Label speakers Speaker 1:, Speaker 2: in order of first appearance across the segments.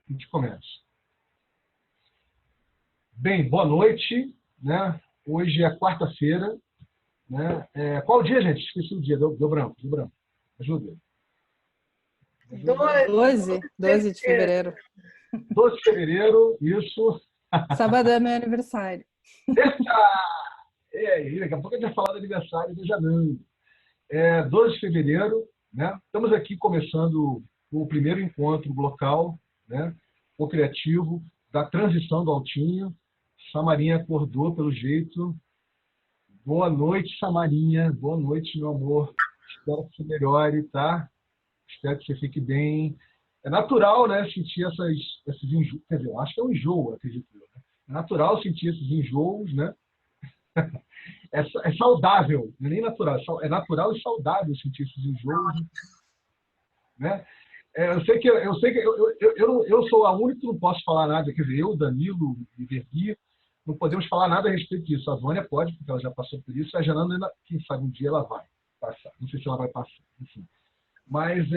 Speaker 1: A gente começa. Bem, boa noite, né? Hoje é quarta-feira, né? Qual o dia, gente? Esqueci o dia, deu branco, deu branco. Ajuda.
Speaker 2: 12 de fevereiro.
Speaker 1: 12 de fevereiro, isso.
Speaker 2: Sábado é meu aniversário.
Speaker 1: Eita! Daqui a pouco a gente vai falar do aniversário do Janão. 12 de fevereiro, né? Estamos aqui começando o primeiro encontro local, né? O criativo da transição do Altinho. Samarinha acordou pelo jeito. Boa noite, Samarinha. Boa noite, meu amor. Espero que você melhore, tá? Espero que você fique bem. É natural, né, sentir esses enjoos. Quer dizer, eu acho que é um enjoo, acredito eu. Né? É natural sentir esses enjoos, né? É saudável, não é nem natural. É natural e saudável sentir esses enjoos, né? Eu sei que eu sou a única que não posso falar nada. Quer dizer, eu, Danilo e Vergui, não podemos falar nada a respeito disso. A Vânia pode, porque ela já passou por isso. A Jananda, ainda, quem sabe, um dia ela vai passar. Não sei se ela vai passar, enfim. Mas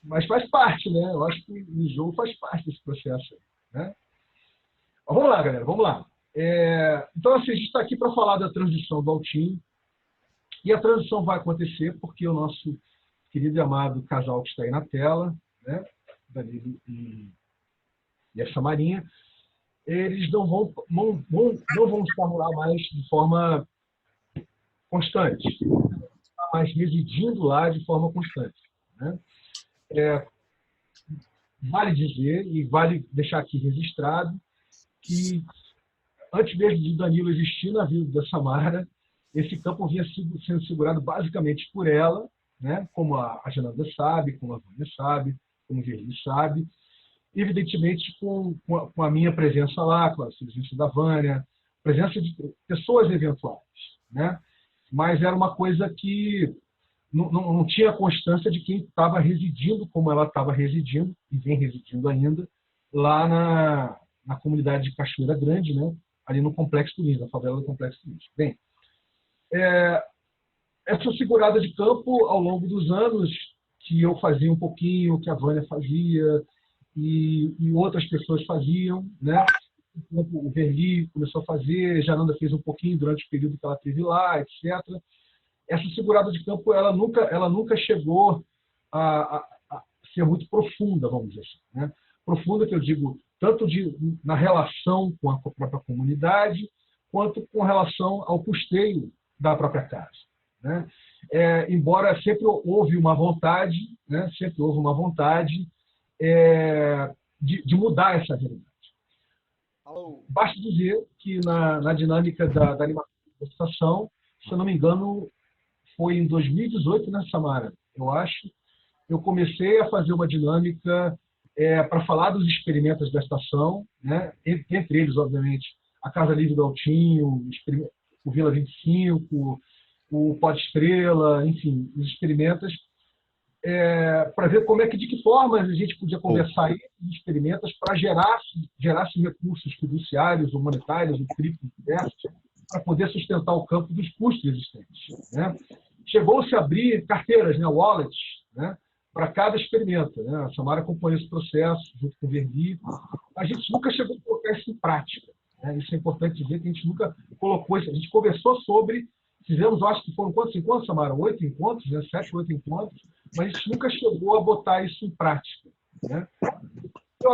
Speaker 1: mas faz parte, né? Eu acho que o enjoo faz parte desse processo, né? Mas vamos lá, galera, vamos lá. Então, assim, a gente está aqui para falar da transição do Altinho. E a transição vai acontecer porque o nosso querido e amado casal que está aí na tela, né? Danilo e a Samarinha, eles não vão estar lá mais de forma constante, mas residindo lá de forma constante, né? Vale dizer e vale deixar aqui registrado que antes mesmo de Danilo existir na vida da Samara, esse campo vinha sendo segurado basicamente por ela, né? Como a Jananda sabe, como a Vânia sabe, como o Verli sabe, evidentemente com a minha presença lá, com a presença da Vânia, presença de pessoas eventuais, né? Mas era uma coisa que não tinha constância de quem estava residindo como ela estava residindo, e vem residindo ainda, lá na comunidade de Cachoeira Grande, né? Ali no Complexo Turismo, na favela do Complexo Turismo. Bem, essa segurada de campo, ao longo dos anos, que eu fazia um pouquinho, que a Vânia fazia, e outras pessoas faziam, né? O Verli começou a fazer, Jananda fez um pouquinho durante o período que ela esteve lá, etc. Essa segurada de campo, ela nunca chegou a ser muito profunda, vamos dizer assim, né? Profunda, que eu digo, tanto na relação com a própria comunidade, quanto com relação ao custeio da própria casa, né? Embora sempre houve uma vontade, né? Sempre houve uma vontade de mudar essa realidade. Basta dizer que na dinâmica da animação da estação, se eu não me engano, foi em 2018, né, Samara? Eu acho. Eu comecei a fazer uma dinâmica para falar dos experimentos da estação, né? Entre eles, obviamente, a Casa Livre do Altinho, o Vila 25, o Pod Estrela, enfim, os experimentos, para ver de que forma a gente podia conversar esses experimentos para gerasse recursos fiduciários, humanitários, diversos, para poder sustentar o campo dos custos existentes, né? Chegou-se a abrir carteiras, né, wallets, né, para cada experimento, né? A Samara acompanhou esse processo junto com o Verli. A gente nunca chegou a colocar isso em prática, né? Isso é importante dizer que a gente nunca colocou isso. A gente conversou sobre, fizemos, acho que foram quantos encontros, Samara? 8 encontros, né? 7, 8 encontros, mas a gente nunca chegou a botar isso em prática, né? Então,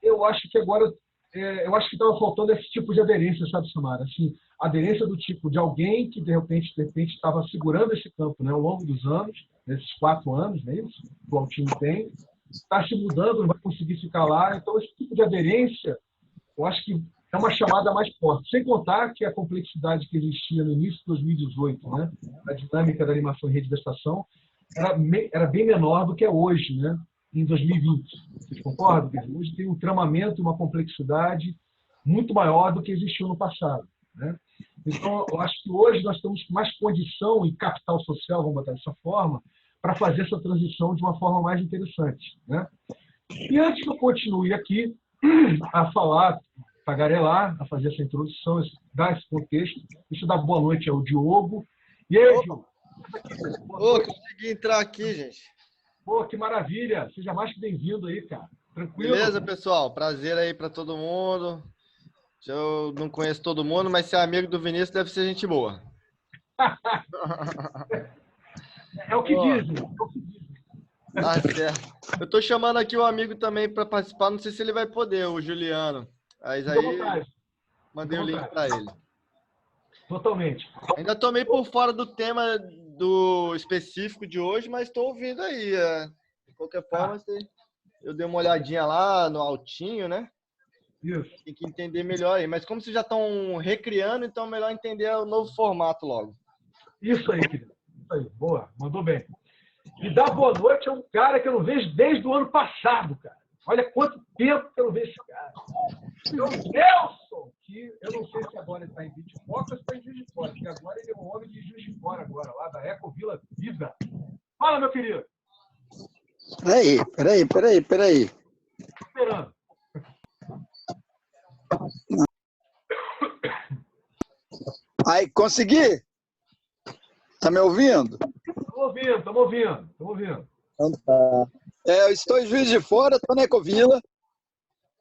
Speaker 1: eu acho que estava faltando esse tipo de aderência, sabe, Samara? Assim, aderência do tipo de alguém que, de repente estava segurando esse campo, né, ao longo dos anos, nesses 4 anos, né, isso que o Altinho tem, está se mudando, não vai conseguir ficar lá. Então, esse tipo de aderência, eu acho que é uma chamada mais forte. Sem contar que a complexidade que existia no início de 2018, né, a dinâmica da animação em rede da estação, era bem menor do que é hoje, né, em 2020. Vocês concordam? Hoje tem um tramamento, uma complexidade muito maior do que existiu no passado, né? Então, eu acho que hoje nós temos mais condição e capital social, vamos botar dessa forma, para fazer essa transição de uma forma mais interessante, né? E antes que eu continue aqui a falar, tagarelar, a fazer essa introdução, dar esse contexto, deixa eu dar boa noite ao Diogo. E aí, Diogo?
Speaker 3: Consegui entrar aqui, gente.
Speaker 1: Pô, que maravilha! Seja mais que bem-vindo aí, cara. Tranquilo?
Speaker 3: Beleza, pessoal? Prazer aí para todo mundo. Eu não conheço todo mundo, mas ser amigo do Vinícius deve ser gente boa.
Speaker 1: É o que
Speaker 3: Ó,
Speaker 1: dizem. É o que dizem.
Speaker 3: tá certo. Eu tô chamando aqui um amigo também para participar, não sei se ele vai poder, o Juliano. Mas
Speaker 1: Fica à
Speaker 3: aí
Speaker 1: vontade.
Speaker 3: mandei
Speaker 1: Fica
Speaker 3: o
Speaker 1: à
Speaker 3: link
Speaker 1: vontade.
Speaker 3: para ele.
Speaker 1: Totalmente.
Speaker 3: Ainda tô meio por fora do tema do específico de hoje, mas estou ouvindo aí. De qualquer forma, eu dei uma olhadinha lá no Altinho, né?
Speaker 1: Isso.
Speaker 3: Tem que entender melhor aí. Mas como vocês já estão recriando, então é melhor entender o novo formato logo.
Speaker 1: Isso aí, querido. Isso aí. Boa. Mandou bem. E dá boa noite a um cara que eu não vejo desde o ano passado, cara. Olha quanto tempo que eu não vejo esse cara. É o Nelson, que eu não sei se agora ele está em Bitpoca ou se está em Juiz de Fora, porque agora ele é um homem de Juiz de Fora agora, lá da Ecovila Vida. Fala, meu querido.
Speaker 4: Peraí.
Speaker 1: Tô esperando.
Speaker 4: Aí, consegui? Tá me ouvindo?
Speaker 1: Estamos ouvindo.
Speaker 4: Então tá. Eu estou em Juiz de Fora, estou na Ecovila.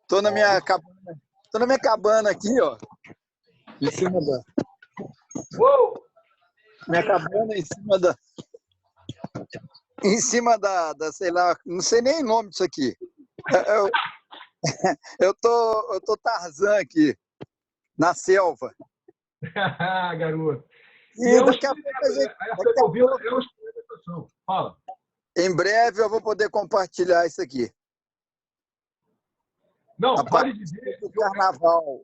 Speaker 4: Estou na minha cabana. Tô na minha cabana aqui, ó. Em cima da.
Speaker 1: Uou!
Speaker 4: Minha cabana em cima da, sei lá, não sei nem o nome disso aqui. Eu tô Tarzan aqui, na selva.
Speaker 1: Garoto.
Speaker 4: E daqui a pouco a gente.
Speaker 1: Essa Ecovila é uma experimentação. Fala.
Speaker 4: Em breve eu vou poder compartilhar isso aqui.
Speaker 1: Não,
Speaker 4: A
Speaker 1: vale
Speaker 4: partir
Speaker 1: dizer.
Speaker 4: do carnaval.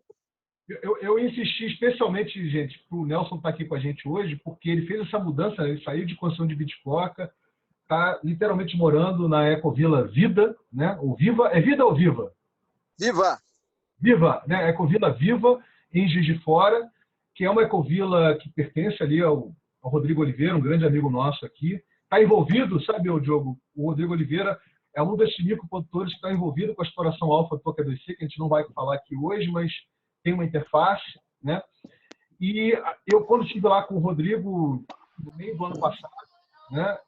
Speaker 1: Eu insisti especialmente, gente, para o Nelson estar aqui com a gente hoje, porque ele fez essa mudança, ele saiu de construção de Bitpoca, está literalmente morando na Ecovila Vida, né? Ou Viva, é Vida ou Viva?
Speaker 4: Viva!
Speaker 1: Viva, né? Ecovila Viva, em Juiz de Fora, que é uma ecovila que pertence ali ao Rodrigo Oliveira, um grande amigo nosso aqui. Está envolvido, sabe, Diogo? O Rodrigo Oliveira é um desses microprodutores que está envolvido com a exploração alfa do Toca 2C, que a gente não vai falar aqui hoje, mas tem uma interface, né? E eu, quando estive lá com o Rodrigo, no meio do ano passado, né,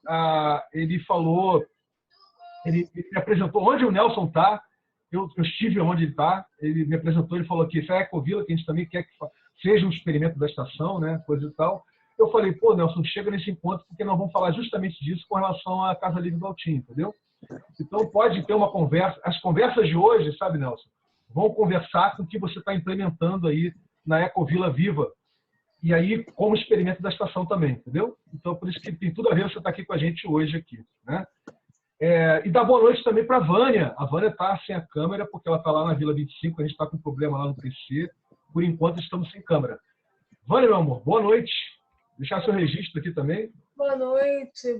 Speaker 1: ele falou, ele me apresentou onde o Nelson está, eu estive onde ele está, ele me apresentou, ele falou que isso é a Ecovila, que a gente também quer que seja um experimento da estação, né, coisa e tal. Eu falei, pô, Nelson, chega nesse encontro, porque nós vamos falar justamente disso com relação à Casa Livre do Altinho, entendeu? Então, pode ter uma conversa. As conversas de hoje, sabe, Nelson, vão conversar com o que você está implementando aí na Ecovila Viva. E aí, como experimento da estação também, entendeu? Então, por isso que tem tudo a ver você estar aqui com a gente hoje aqui, né? E dá boa noite também para a Vânia. A Vânia está sem a câmera, porque ela está lá na Vila 25, a gente está com problema lá no PC. Por enquanto, estamos sem câmera. Vânia, meu amor, boa noite. Deixar seu registro aqui também.
Speaker 5: Boa noite,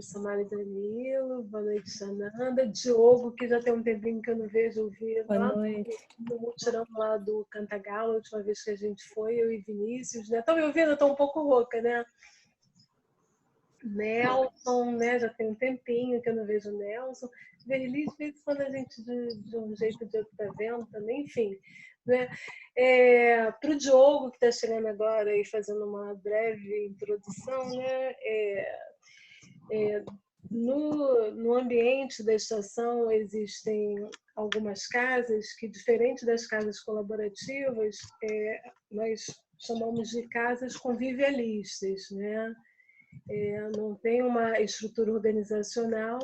Speaker 5: Samara e Danilo, boa noite, Sananda, Diogo, que já tem um tempinho que eu não vejo ouvir
Speaker 2: Boa noite.
Speaker 5: no mutirão lá do Cantagalo, a última vez que a gente foi, eu e Vinícius, né? Estão me ouvindo? Eu estou um pouco rouca, né? Nelson, né? Já tem um tempinho que eu não vejo o Nelson. Verli, de vez em quando a gente de um jeito ou de outro está vendo também, enfim. Né? Para o Diogo, que está chegando agora e fazendo uma breve introdução, né? No ambiente da estação existem algumas casas que, diferente das casas colaborativas, nós chamamos de casas convivialistas, né? Não tem uma estrutura organizacional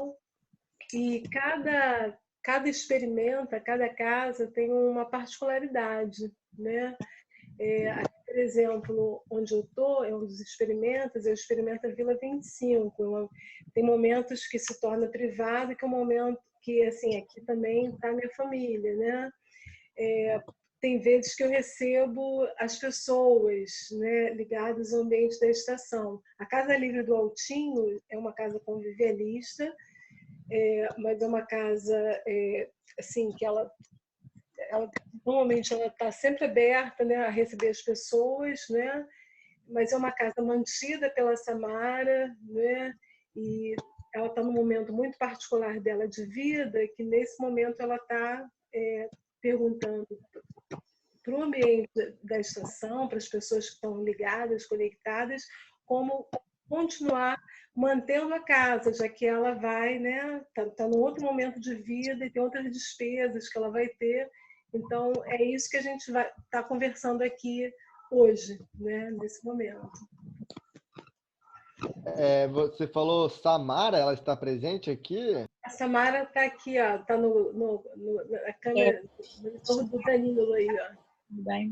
Speaker 5: e cada experimenta, cada casa tem uma particularidade, né? Aqui, por exemplo, onde eu estou, é um dos experimentos, eu experimento a Vila 25. Tem momentos que se torna privado, que é um momento que, assim, aqui também está minha família, né? Tem vezes que eu recebo as pessoas, né, ligadas ao ambiente da estação. A Casa Livre do Altinho é uma casa convivialista, mas é uma casa assim, que ela normalmente ela está sempre aberta, né, a receber as pessoas, né, mas é uma casa mantida pela Samara, né, e ela está num momento muito particular dela de vida, que nesse momento ela está perguntando para o ambiente da estação, para as pessoas que estão ligadas, conectadas, como continuar mantendo a casa, já que ela vai, né, tá num outro momento de vida e tem outras despesas que ela vai ter. Então, é isso que a gente vai estar conversando aqui hoje, né, nesse momento.
Speaker 3: Você falou Samara, ela está presente aqui?
Speaker 5: A Samara está aqui, ó, está na câmera, no monitor do Danilo aí, ó.
Speaker 6: Bem,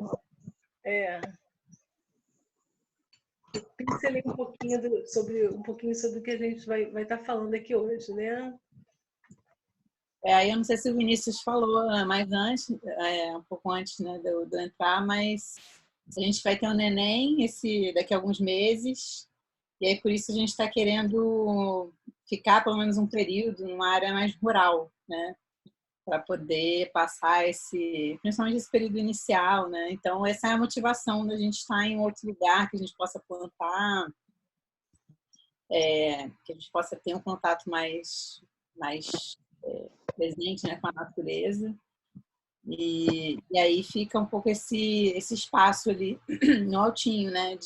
Speaker 5: Pincelei um pouquinho sobre o que a gente vai estar falando aqui hoje, né?
Speaker 6: aí eu não sei se o Vinícius falou mais antes, um pouco antes, né, de eu entrar, mas a gente vai ter um neném daqui a alguns meses, e aí por isso a gente está querendo ficar pelo menos um período numa área mais rural, né, para poder passar principalmente esse período inicial, né? Então essa é a motivação da gente estar em outro lugar que a gente possa plantar, que a gente possa ter um contato mais presente, né, com a natureza. E aí fica um pouco esse espaço ali no Altinho, né?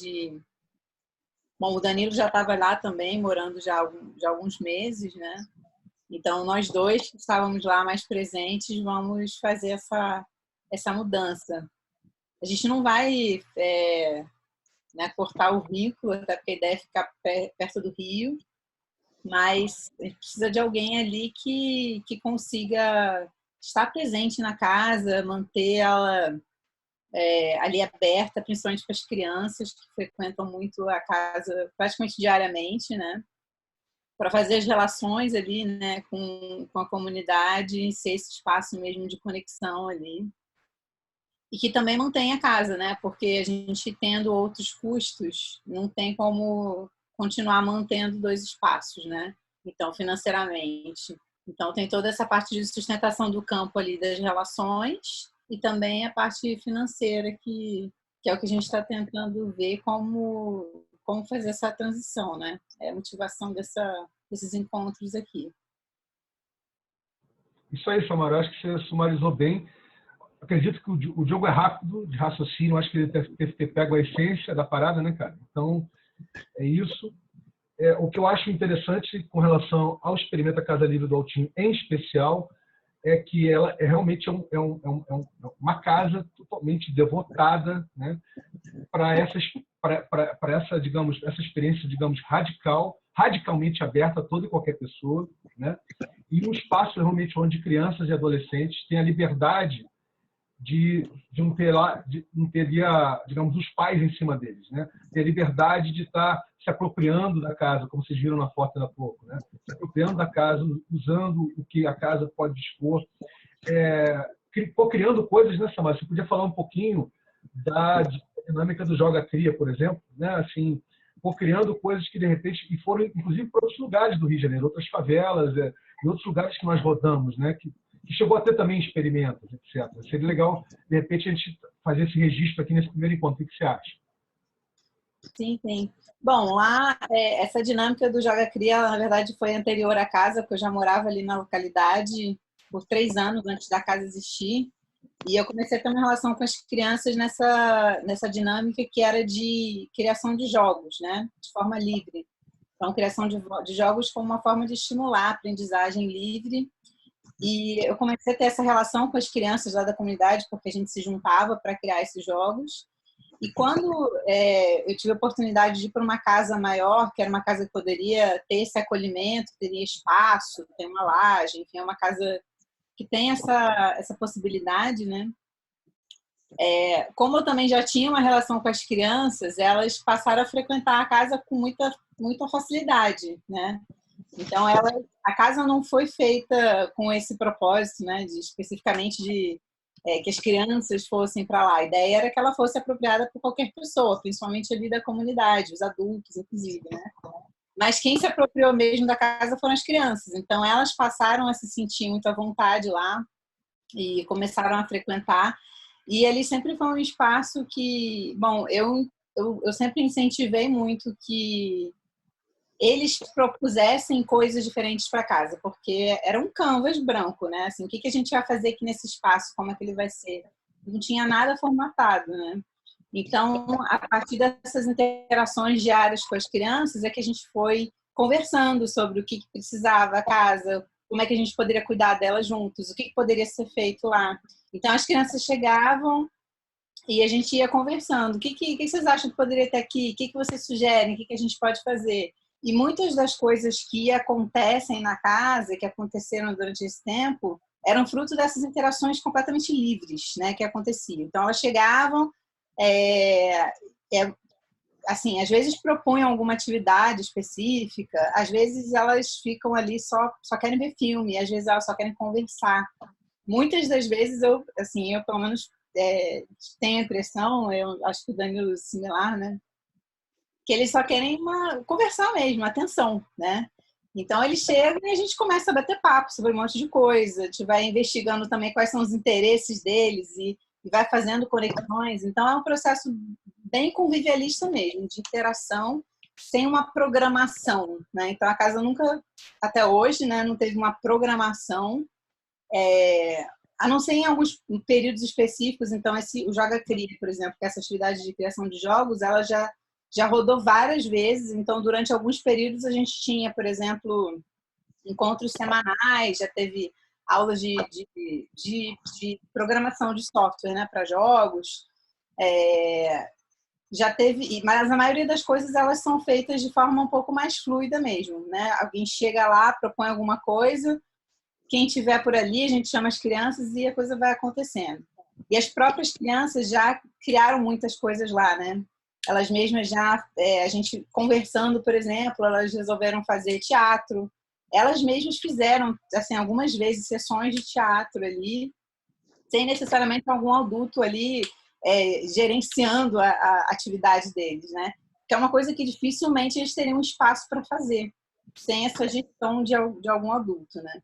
Speaker 6: Bom, o Danilo já estava lá também, morando já há alguns meses, né? Então, nós dois que estávamos lá mais presentes, vamos fazer essa mudança. A gente não vai né, cortar o vínculo, até porque a ideia é ficar perto do rio, mas a gente precisa de alguém ali que consiga estar presente na casa, manter ela ali aberta, principalmente para as crianças que frequentam muito a casa praticamente diariamente, né? Para fazer as relações ali, né, com a comunidade, ser esse espaço mesmo de conexão ali. E que também mantém a casa, né? Porque a gente tendo outros custos, não tem como continuar mantendo dois espaços, né? Então, financeiramente. Então, tem toda essa parte de sustentação do campo ali das relações e também a parte financeira, que é o que a gente está tentando ver como fazer essa transição, né? É a motivação desses encontros aqui.
Speaker 1: Isso aí, Samara. Acho que você sumarizou bem. Acredito que o Diogo é rápido de raciocínio. Acho que ele deve ter pego a essência da parada, né, cara? Então, é isso. O que eu acho interessante com relação ao Experimenta Casa Livre do Altinho, em especial, é que ela realmente uma casa totalmente devotada, né, para essa, digamos, essa experiência, digamos, radicalmente aberta a toda e qualquer pessoa, né? E um espaço realmente onde crianças e adolescentes têm a liberdade de não ter, digamos, os pais em cima deles, né? Ter a liberdade de estar se apropriando da casa, como vocês viram na foto há pouco, né? Se apropriando da casa, usando o que a casa pode dispor, criando coisas, né, Samara? Você podia falar um pouquinho da dinâmica do Joga Cria, por exemplo, né? Assim, criando coisas que de repente foram inclusive para outros lugares do Rio de Janeiro, outras favelas, e outros lugares que nós rodamos, né? Que chegou a ter também experimentos, etc. Seria legal, de repente, a gente fazer esse registro aqui nesse primeiro encontro. O que você acha?
Speaker 6: Sim, sim. Bom, lá, essa dinâmica do Joga Cria, na verdade, foi anterior à casa, porque eu já morava ali na localidade por 3 anos antes da casa existir. E eu comecei a ter uma relação com as crianças nessa dinâmica que era de criação de jogos, né? De forma livre. Então, criação de jogos como uma forma de estimular a aprendizagem livre. E eu comecei a ter essa relação com as crianças lá da comunidade, porque a gente se juntava para criar esses jogos. E quando eu tive a oportunidade de ir para uma casa maior, que era uma casa que poderia ter esse acolhimento, teria espaço, tem uma laje, enfim, é uma casa que tem essa possibilidade, né? Como eu também já tinha uma relação com as crianças, elas passaram a frequentar a casa com muita facilidade, né? Então, a casa não foi feita com esse propósito, né? Especificamente que as crianças fossem para lá. A ideia era que ela fosse apropriada por qualquer pessoa, principalmente ali da comunidade, os adultos, inclusive, né? Mas quem se apropriou mesmo da casa foram as crianças. Então, elas passaram a se sentir muito à vontade lá e começaram a frequentar. E ali sempre foi um espaço que, bom, eu sempre incentivei muito que eles propusessem coisas diferentes para casa, porque era um canvas branco, né? Assim, o que a gente vai fazer aqui nesse espaço, como é que ele vai ser? Não tinha nada formatado, né? Então, a partir dessas interações diárias com as crianças, é que a gente foi conversando sobre o que precisava a casa, como é que a gente poderia cuidar delas juntos, o que poderia ser feito lá. Então, as crianças chegavam e a gente ia conversando. O que vocês acham que poderia ter aqui? O que vocês sugerem? O que a gente pode fazer? E muitas das coisas que acontecem na casa, que aconteceram durante esse tempo, eram fruto dessas interações completamente livres, né, que aconteciam. Então, elas chegavam, assim, às vezes propunham alguma atividade específica, às vezes elas ficam ali só querem ver filme, às vezes elas só querem conversar. Muitas das vezes eu pelo menos tenho a impressão, eu acho que o Danilo é similar, né, que eles só querem conversar mesmo, atenção, né? Então eles chegam e a gente começa a bater papo sobre um monte de coisa, a gente vai investigando também quais são os interesses deles e vai fazendo conexões. Então é um processo bem convivialista mesmo, de interação, sem uma programação, né? Então a casa nunca, até hoje, né, não teve uma programação, a não ser em alguns períodos específicos. Então o Joga Cria, por exemplo, que é essa atividade de criação de jogos, ela já rodou várias vezes. Então durante alguns períodos a gente tinha, por exemplo, encontros semanais, já teve aulas de programação de software, né, para jogos, já teve, mas a maioria das coisas elas são feitas de forma um pouco mais fluida mesmo, né? Alguém chega lá, propõe alguma coisa, quem tiver por ali, a gente chama as crianças e a coisa vai acontecendo. E as próprias crianças já criaram muitas coisas lá, né? Elas mesmas já, a gente conversando, por exemplo, elas resolveram fazer teatro. Elas mesmas fizeram, assim, algumas vezes sessões de teatro ali, sem necessariamente algum adulto ali gerenciando a atividade deles, né? Que é uma coisa que dificilmente eles teriam espaço para fazer, sem essa gestão de algum adulto, né?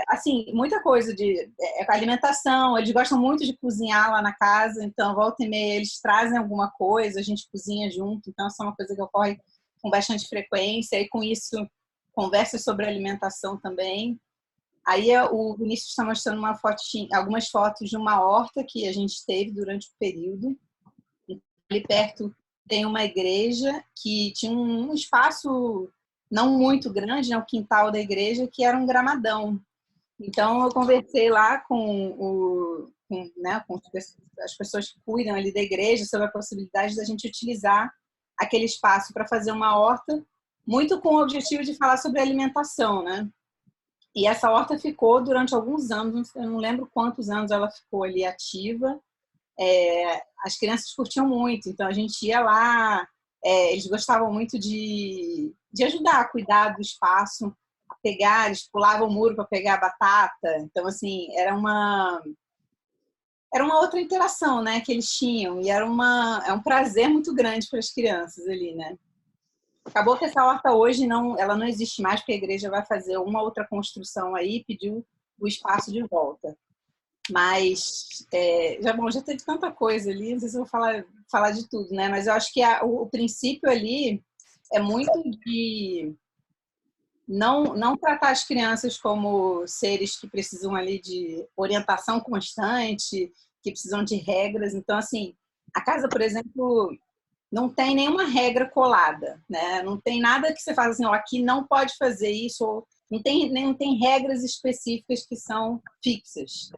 Speaker 6: Assim, muita coisa de alimentação, eles gostam muito de cozinhar lá na casa, então volta e meia eles trazem alguma coisa, a gente cozinha junto, então essa é uma coisa que ocorre com bastante frequência, e com isso conversa sobre alimentação também. Aí o Vinícius está mostrando algumas fotos de uma horta que a gente teve durante o período. Ali perto tem uma igreja que tinha um espaço não muito grande, né, o quintal da igreja, que era um gramadão. Então eu conversei lá com as pessoas que cuidam ali da igreja sobre a possibilidade da gente utilizar aquele espaço para fazer uma horta, muito com o objetivo de falar sobre alimentação, né? E essa horta ficou durante alguns anos, eu não lembro quantos anos ela ficou ali ativa. As crianças curtiam muito, então a gente ia lá, eles gostavam muito de ajudar a cuidar do espaço, a pegar, eles pulavam o muro para pegar a batata. Então, assim, era uma outra interação, né, que eles tinham, e é um prazer muito grande para as crianças ali, né? Acabou que essa horta hoje ela não existe mais, porque a igreja vai fazer uma outra construção aí, pediu o espaço de volta. Mas já teve tanta coisa ali, não sei se eu vou falar de tudo, né? Mas eu acho que o princípio ali é muito de não tratar as crianças como seres que precisam ali de orientação constante, que precisam de regras. Então, assim, a casa, por exemplo, não tem nenhuma regra colada, né? Não tem nada que você fala assim, aqui não pode fazer isso, ou não tem regras específicas que são fixas.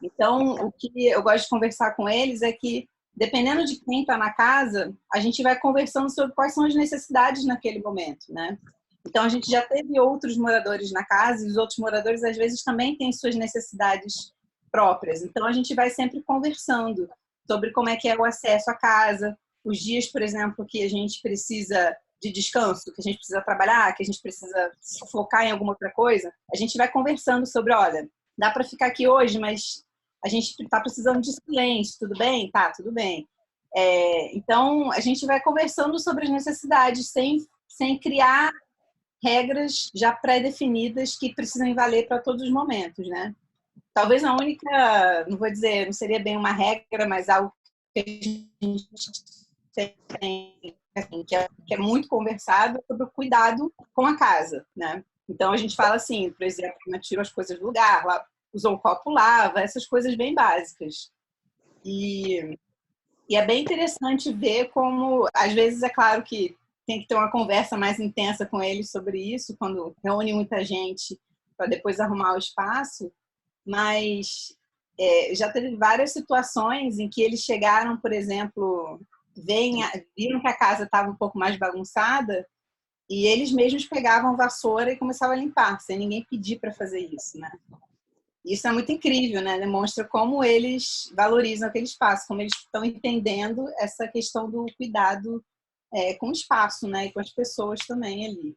Speaker 6: Então, o que eu gosto de conversar com eles é que, dependendo de quem está na casa, a gente vai conversando sobre quais são as necessidades naquele momento, né? Então, a gente já teve outros moradores na casa, e os outros moradores, às vezes, também têm suas necessidades próprias. Então, a gente vai sempre conversando sobre como é que é o acesso à casa, os dias, por exemplo, que a gente precisa de descanso, que a gente precisa trabalhar, que a gente precisa se focar em alguma outra coisa, a gente vai conversando sobre, olha, dá para ficar aqui hoje, mas a gente está precisando de silêncio, tudo bem? Tá, tudo bem. Então, a gente vai conversando sobre as necessidades, sem criar regras já pré-definidas que precisam valer para todos os momentos, né? Talvez a única, não vou dizer, não seria bem uma regra, mas algo que a gente tem, assim, que é muito conversado sobre o cuidado com a casa, né? Então a gente fala assim, por exemplo, tira as coisas do lugar, usou um copo, lava, essas coisas bem básicas. E E é bem interessante ver como, às vezes, é claro que tem que ter uma conversa mais intensa com eles sobre isso, quando reúne muita gente para depois arrumar o espaço, mas já teve várias situações em que eles chegaram, por exemplo, viram que a casa estava um pouco mais bagunçada e eles mesmos pegavam vassoura e começavam a limpar, sem ninguém pedir para fazer isso, né? Isso é muito incrível, né? Demonstra como eles valorizam aquele espaço, como eles estão entendendo essa questão do cuidado com o espaço, né? E com as pessoas também ali.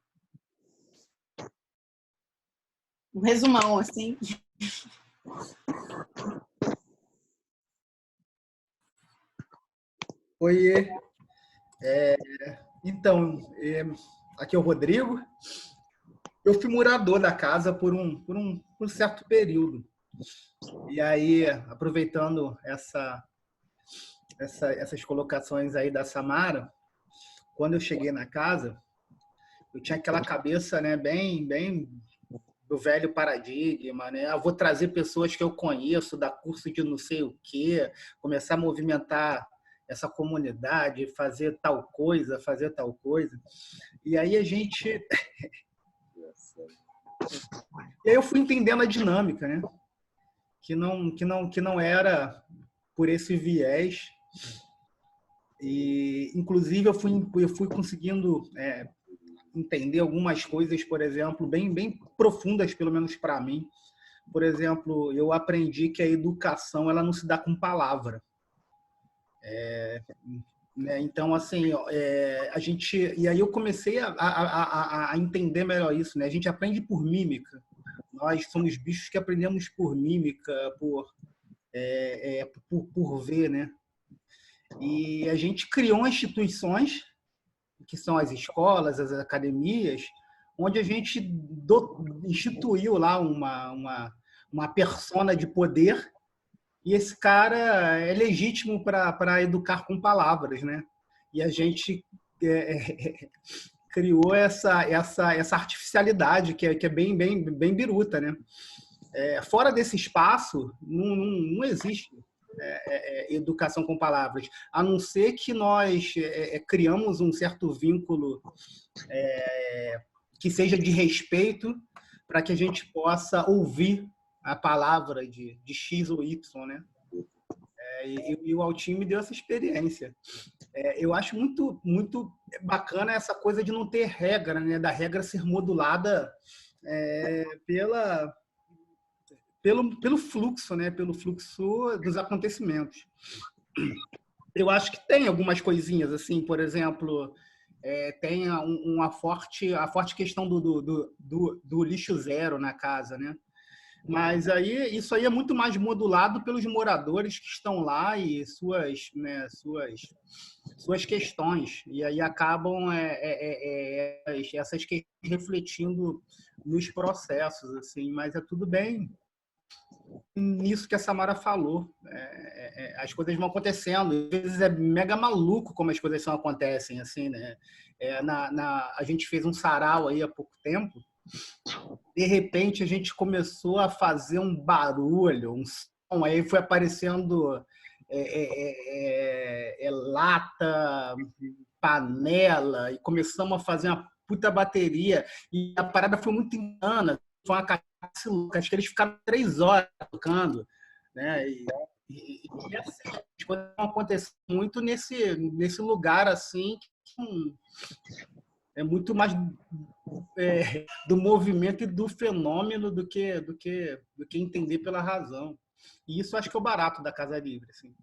Speaker 6: Um resumão, assim.
Speaker 7: Oiê. Então, aqui é o Rodrigo. Eu fui morador da casa por um certo período. E aí, aproveitando essas colocações aí da Samara, quando eu cheguei na casa, eu tinha aquela cabeça, né, bem do velho paradigma, né? Eu vou trazer pessoas que eu conheço, dar curso de não sei o quê, começar a movimentar essa comunidade, fazer tal coisa. E aí E aí eu fui entendendo a dinâmica, né? Que não era por esse viés. E, inclusive, eu fui conseguindo entender algumas coisas, por exemplo, bem profundas, pelo menos para mim. Por exemplo, eu aprendi que a educação ela não se dá com palavra. Né? Então, assim, e aí eu comecei a entender melhor isso, né? A gente aprende por mímica. Nós somos bichos que aprendemos por mímica, por ver, né? E a gente criou instituições, que são as escolas, as academias, onde a gente instituiu lá uma persona de poder, e esse cara é legítimo para educar com palavras, né? E a gente criou essa artificialidade que é bem biruta, né? Fora desse espaço, não existe educação com palavras, a não ser que nós criamos um certo vínculo que seja de respeito para que a gente possa ouvir a palavra de X ou Y, né? E o Altinho me deu essa experiência. Eu acho muito bacana essa coisa de não ter regra, né? Da regra ser modulada pelo fluxo, né? Pelo fluxo dos acontecimentos. Eu acho que tem algumas coisinhas, assim, por exemplo, tem a forte questão do lixo zero na casa, né? Mas aí isso aí é muito mais modulado pelos moradores que estão lá e suas questões. E aí acabam essas questões refletindo nos processos, assim. Mas é tudo bem nisso que a Samara falou. As coisas vão acontecendo. Às vezes é mega maluco como as coisas acontecem, assim, né? A gente fez um sarau aí há pouco tempo. De repente a gente começou a fazer um barulho, um som, aí foi aparecendo lata, panela, e começamos a fazer uma puta bateria, e a parada foi muito engana, foi uma cachaça louca, acho que eles ficaram 3 horas tocando, né? E assim, as coisas acontecem muito nesse lugar assim, é muito mais do movimento e do fenômeno do que entender pela razão. E isso acho que é o barato da Casa Livre, assim.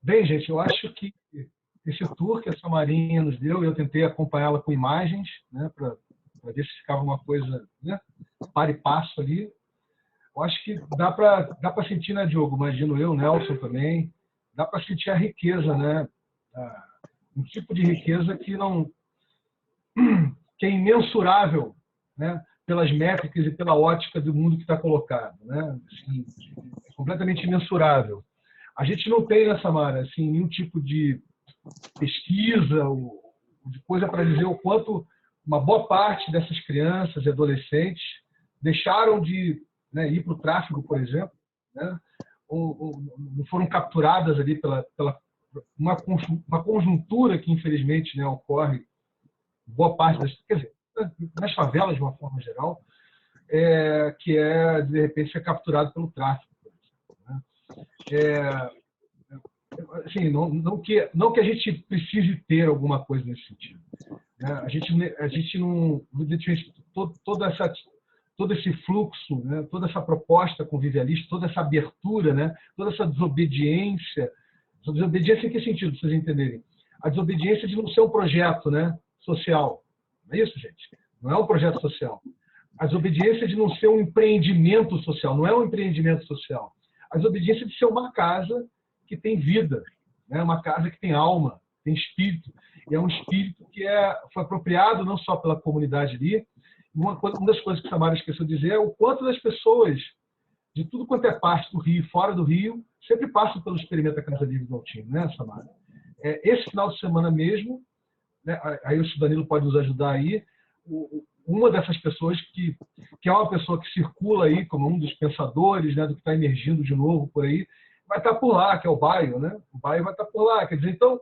Speaker 1: Bem, gente, eu acho que esse tour que a Samarinha nos deu, eu tentei acompanhá-la com imagens, né, para ver se ficava uma coisa, né, para e passo ali. Eu acho que dá para sentir, né, Diogo? Imagino eu, Nelson também, dá para sentir a riqueza, né? Um tipo de riqueza que é imensurável, né? Pelas métricas e pela ótica do mundo que está colocado, né? Assim, é completamente imensurável. A gente não tem, né, Samara, assim, nenhum tipo de pesquisa ou de coisa para dizer o quanto uma boa parte dessas crianças e adolescentes deixaram de, né, ir para o tráfico, por exemplo, né, ou não foram capturadas ali pela uma conjuntura que, infelizmente, né, ocorre boa parte das, quer dizer, nas favelas, de uma forma geral, que de repente, ser capturado pelo tráfico. Por exemplo, né? Assim, não que a gente precise ter alguma coisa nesse sentido. Né? A gente não... Todo esse fluxo, né? Toda essa proposta convivialista, toda essa abertura, né? Toda essa desobediência. Desobediência em que sentido, para vocês entenderem? A desobediência de não ser um projeto, né, social. Não é isso, gente? Não é um projeto social. A desobediência de não ser um empreendimento social. Não é um empreendimento social. A desobediência de ser uma casa que tem vida, né? Uma casa que tem alma, tem espírito. E é um espírito que foi apropriado não só pela comunidade ali. Uma das coisas que a Samara esqueceu de dizer é o quanto das pessoas de tudo quanto é parte do Rio e fora do Rio sempre passam pelo Experimenta Casa Livre do Altinho, né, Samara? Esse final de semana mesmo, né, aí o Danilo pode nos ajudar aí, uma dessas pessoas que é uma pessoa que circula aí como um dos pensadores, né, do que está emergindo de novo por aí, vai estar por lá, que é o Baio, né? O Baio vai estar por lá. Quer dizer, então,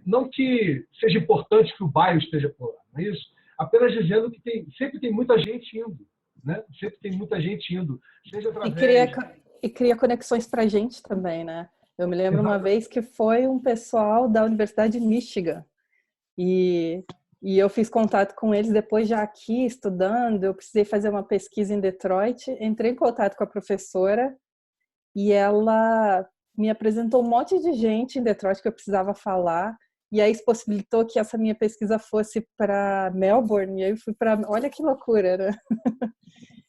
Speaker 1: não que seja importante que o Baio esteja por lá, não é isso? Apenas dizendo que sempre tem muita gente indo, né? Sempre tem muita gente indo, seja através...
Speaker 2: E cria conexões para a gente também, né? Eu me lembro uma vez que foi um pessoal da Universidade de Michigan e eu fiz contato com eles depois já aqui estudando. Eu precisei fazer uma pesquisa em Detroit, entrei em contato com a professora e ela me apresentou um monte de gente em Detroit que eu precisava falar. E aí isso possibilitou que essa minha pesquisa fosse para Melbourne, e aí eu fui para... Olha que loucura, né?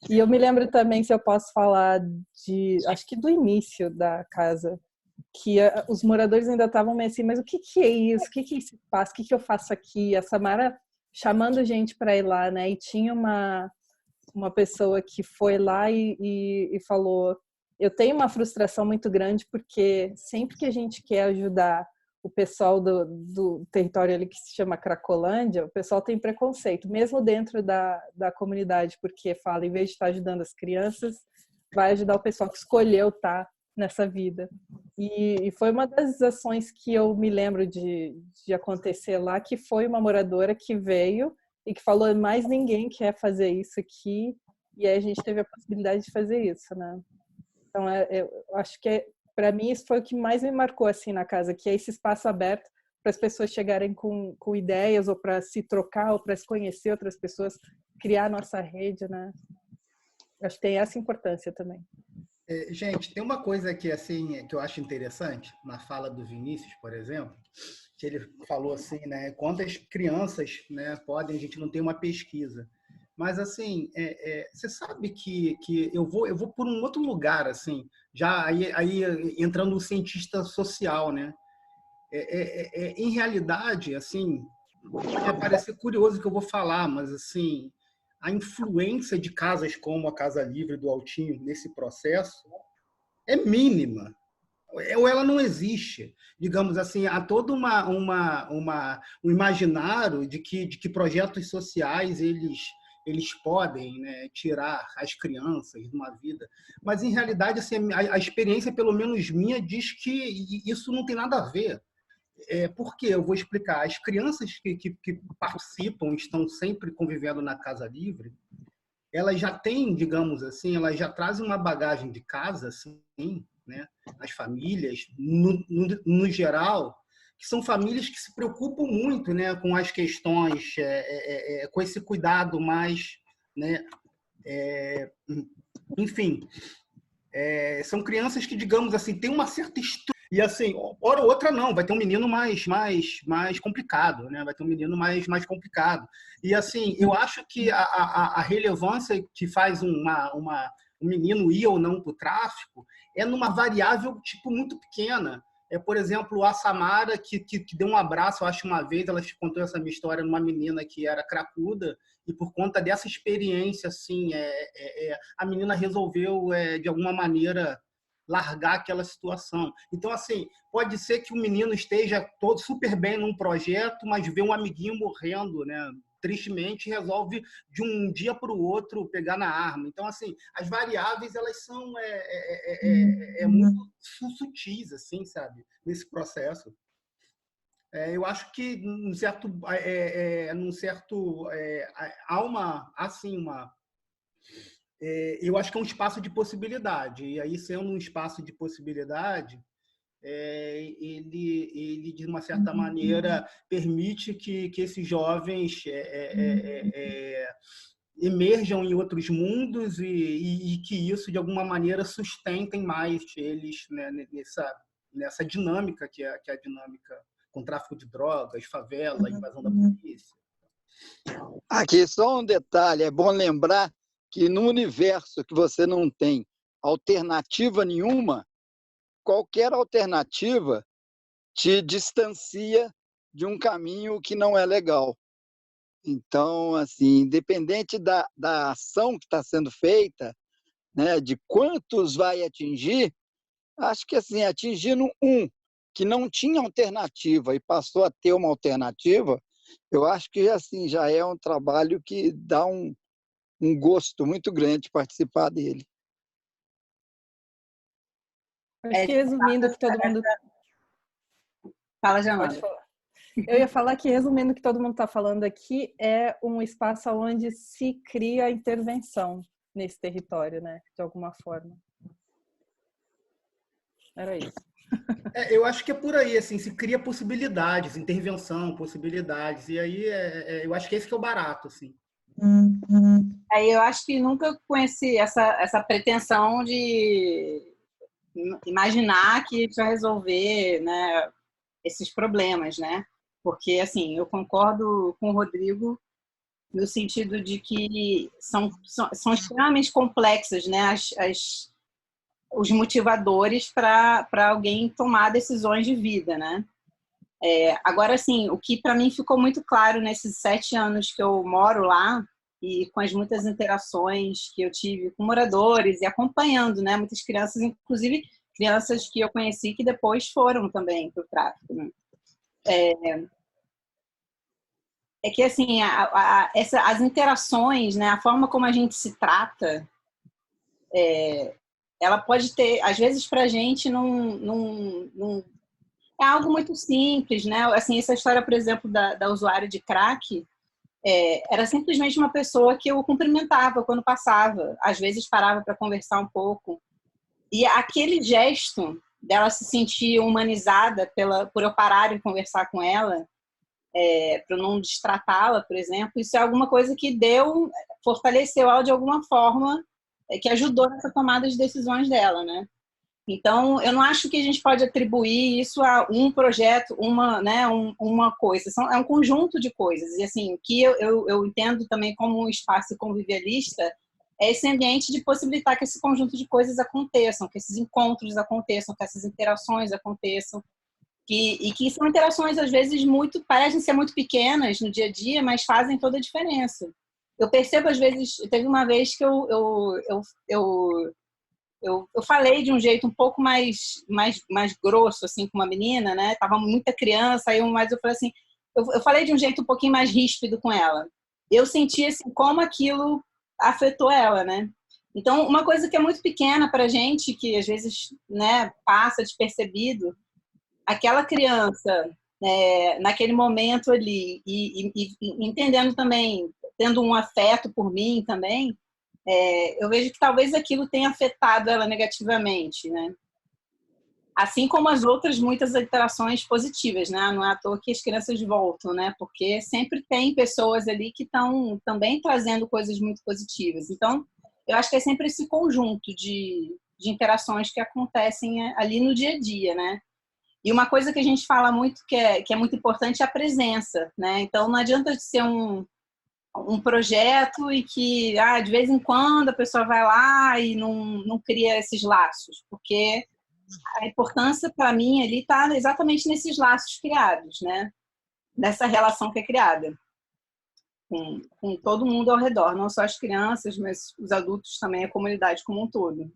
Speaker 2: E eu me lembro também, se eu posso falar acho que do início da casa, que os moradores ainda estavam meio assim, mas o que é isso? O que é esse espaço? O que eu faço aqui? A Samara chamando gente para ir lá, né? E tinha uma pessoa que foi lá e falou, eu tenho uma frustração muito grande porque sempre que a gente quer ajudar o pessoal do território ali que se chama Cracolândia, o pessoal tem preconceito, mesmo dentro da comunidade, porque fala, em vez de estar ajudando as crianças, vai ajudar o pessoal que escolheu estar nessa vida. E foi uma das ações que eu me lembro de acontecer lá, que foi uma moradora que veio e que falou, mais ninguém quer fazer isso aqui, e aí a gente teve a possibilidade de fazer isso, né? Então, eu acho que para mim, isso foi o que mais me marcou assim na casa, que é esse espaço aberto para as pessoas chegarem com ideias, ou para se trocar, ou para se conhecer outras pessoas, criar nossa rede, né? Acho que tem essa importância também.
Speaker 7: Gente, tem uma coisa que, assim, que eu acho interessante, na fala do Vinícius, por exemplo, que ele falou assim, né, quantas crianças, né, podem, a gente não tem uma pesquisa. Mas, assim, você sabe que eu vou por um outro lugar, assim, já aí entrando no cientista social, né? Em realidade, assim, pode parecer curioso o que eu vou falar, mas, assim, a influência de casas como a Casa Livre do Altinho nesse processo é mínima. Ou ela não existe. Digamos assim, há todo um imaginário de que projetos sociais eles podem, né, tirar as crianças de uma vida. Mas, em realidade, assim, a experiência, pelo menos minha, diz que isso não tem nada a ver. Por quê? Eu vou explicar. As crianças que participam, estão sempre convivendo na Casa Livre, elas já têm, digamos assim, elas já trazem uma bagagem de casa, assim, né? As famílias, no geral, que são famílias que se preocupam muito, né, com as questões, com esse cuidado mais, né, enfim, são crianças que, digamos assim, têm uma certa estrutura. E assim, hora ou outra não, vai ter um menino mais complicado, né? Vai ter um menino mais complicado. E assim, eu acho que a relevância que faz um menino ir ou não para o tráfico é numa variável tipo muito pequena. Por exemplo, a Samara, que deu um abraço, eu acho, uma vez, ela contou essa minha história numa menina que era cracuda, e por conta dessa experiência, assim, a menina resolveu, de alguma maneira, largar aquela situação. Então, assim, pode ser que o menino esteja todo super bem num projeto, mas vê um amiguinho morrendo, né, tristemente resolve de um dia para o outro pegar na arma. Então, assim, as variáveis elas são muito sutis, assim, sabe, nesse processo. Eu acho que num certo há assim eu acho que é um espaço de possibilidade, e aí sendo um espaço de possibilidade, ele de uma certa maneira permite que esses jovens emerjam em outros mundos e que isso de alguma maneira sustentem mais eles, né, nessa dinâmica que é a dinâmica com tráfico de drogas, favela, invasão da polícia.
Speaker 4: Aqui só um detalhe, é bom lembrar que no universo que você não tem alternativa nenhuma, qualquer alternativa te distancia de um caminho que não é legal. Então, assim, independente da ação que está sendo feita, né, de quantos vai atingir, acho que assim, atingindo um que não tinha alternativa e passou a ter uma alternativa, eu acho que assim, já é um trabalho que dá um gosto muito grande participar dele.
Speaker 2: Acho que resumindo que todo mundo...
Speaker 6: Fala, Jamanda.
Speaker 2: Pode falar. Eu ia falar que, resumindo o que todo mundo está falando aqui, é um espaço onde se cria a intervenção nesse território, né? De alguma forma. Era isso.
Speaker 7: Eu acho que é por aí, assim, se cria possibilidades, intervenção, possibilidades, e aí eu acho que esse que é o barato, assim.
Speaker 6: Aí eu acho que nunca conheci essa pretensão de imaginar que isso vai resolver, né, esses problemas, né? Porque, assim, eu concordo com o Rodrigo no sentido de que são extremamente complexas, né, os motivadores para alguém tomar decisões de vida, né? Agora, assim, o que para mim ficou muito claro nesses 7 anos que eu moro lá e com as muitas interações que eu tive com moradores e acompanhando, né, muitas crianças, inclusive crianças que eu conheci que depois foram também para o tráfico, né? É que, assim, as interações, né, a forma como a gente se trata, ela pode ter, às vezes, para a gente, é algo muito simples, né? Assim, essa história, por exemplo, da usuária de crack, era simplesmente uma pessoa que eu cumprimentava quando passava, às vezes parava para conversar um pouco. E aquele gesto dela se sentir humanizada por eu parar e conversar com ela, para não destratá-la, por exemplo, isso é alguma coisa que fortaleceu ela de alguma forma, que ajudou nessa tomada de decisões dela, né? Então, eu não acho que a gente pode atribuir isso a um projeto, uma coisa. É um conjunto de coisas. E, assim, o que eu entendo também como um espaço convivialista é esse ambiente de possibilitar que esse conjunto de coisas aconteçam, que esses encontros aconteçam, que essas interações aconteçam. E que são interações, às vezes, parecem ser muito pequenas no dia a dia, mas fazem toda a diferença. Eu percebo, às vezes, teve uma vez que eu falei de um jeito um pouco mais grosso, assim, com uma menina, né? Tava muita criança, mas eu falei assim, eu falei de um jeito um pouquinho mais ríspido com ela. Eu senti, assim, como aquilo afetou ela, né? Então, uma coisa que é muito pequena pra gente, que às vezes, né, passa despercebido, aquela criança, naquele momento ali, e entendendo também, tendo um afeto por mim também, eu vejo que talvez aquilo tenha afetado ela negativamente, né? Assim como as outras muitas interações positivas, né? Não é à toa que as crianças voltam, né? Porque sempre tem pessoas ali que estão também trazendo coisas muito positivas. Então, eu acho que é sempre esse conjunto de interações que acontecem ali no dia a dia, né? E uma coisa que a gente fala muito que é muito importante é a presença, né? Então, não adianta ser um projeto e que de vez em quando a pessoa vai lá e não cria esses laços, porque a importância para mim ali está exatamente nesses laços criados, né? Nessa relação que é criada com todo mundo ao redor, não só as crianças, mas os adultos também, a comunidade como um todo.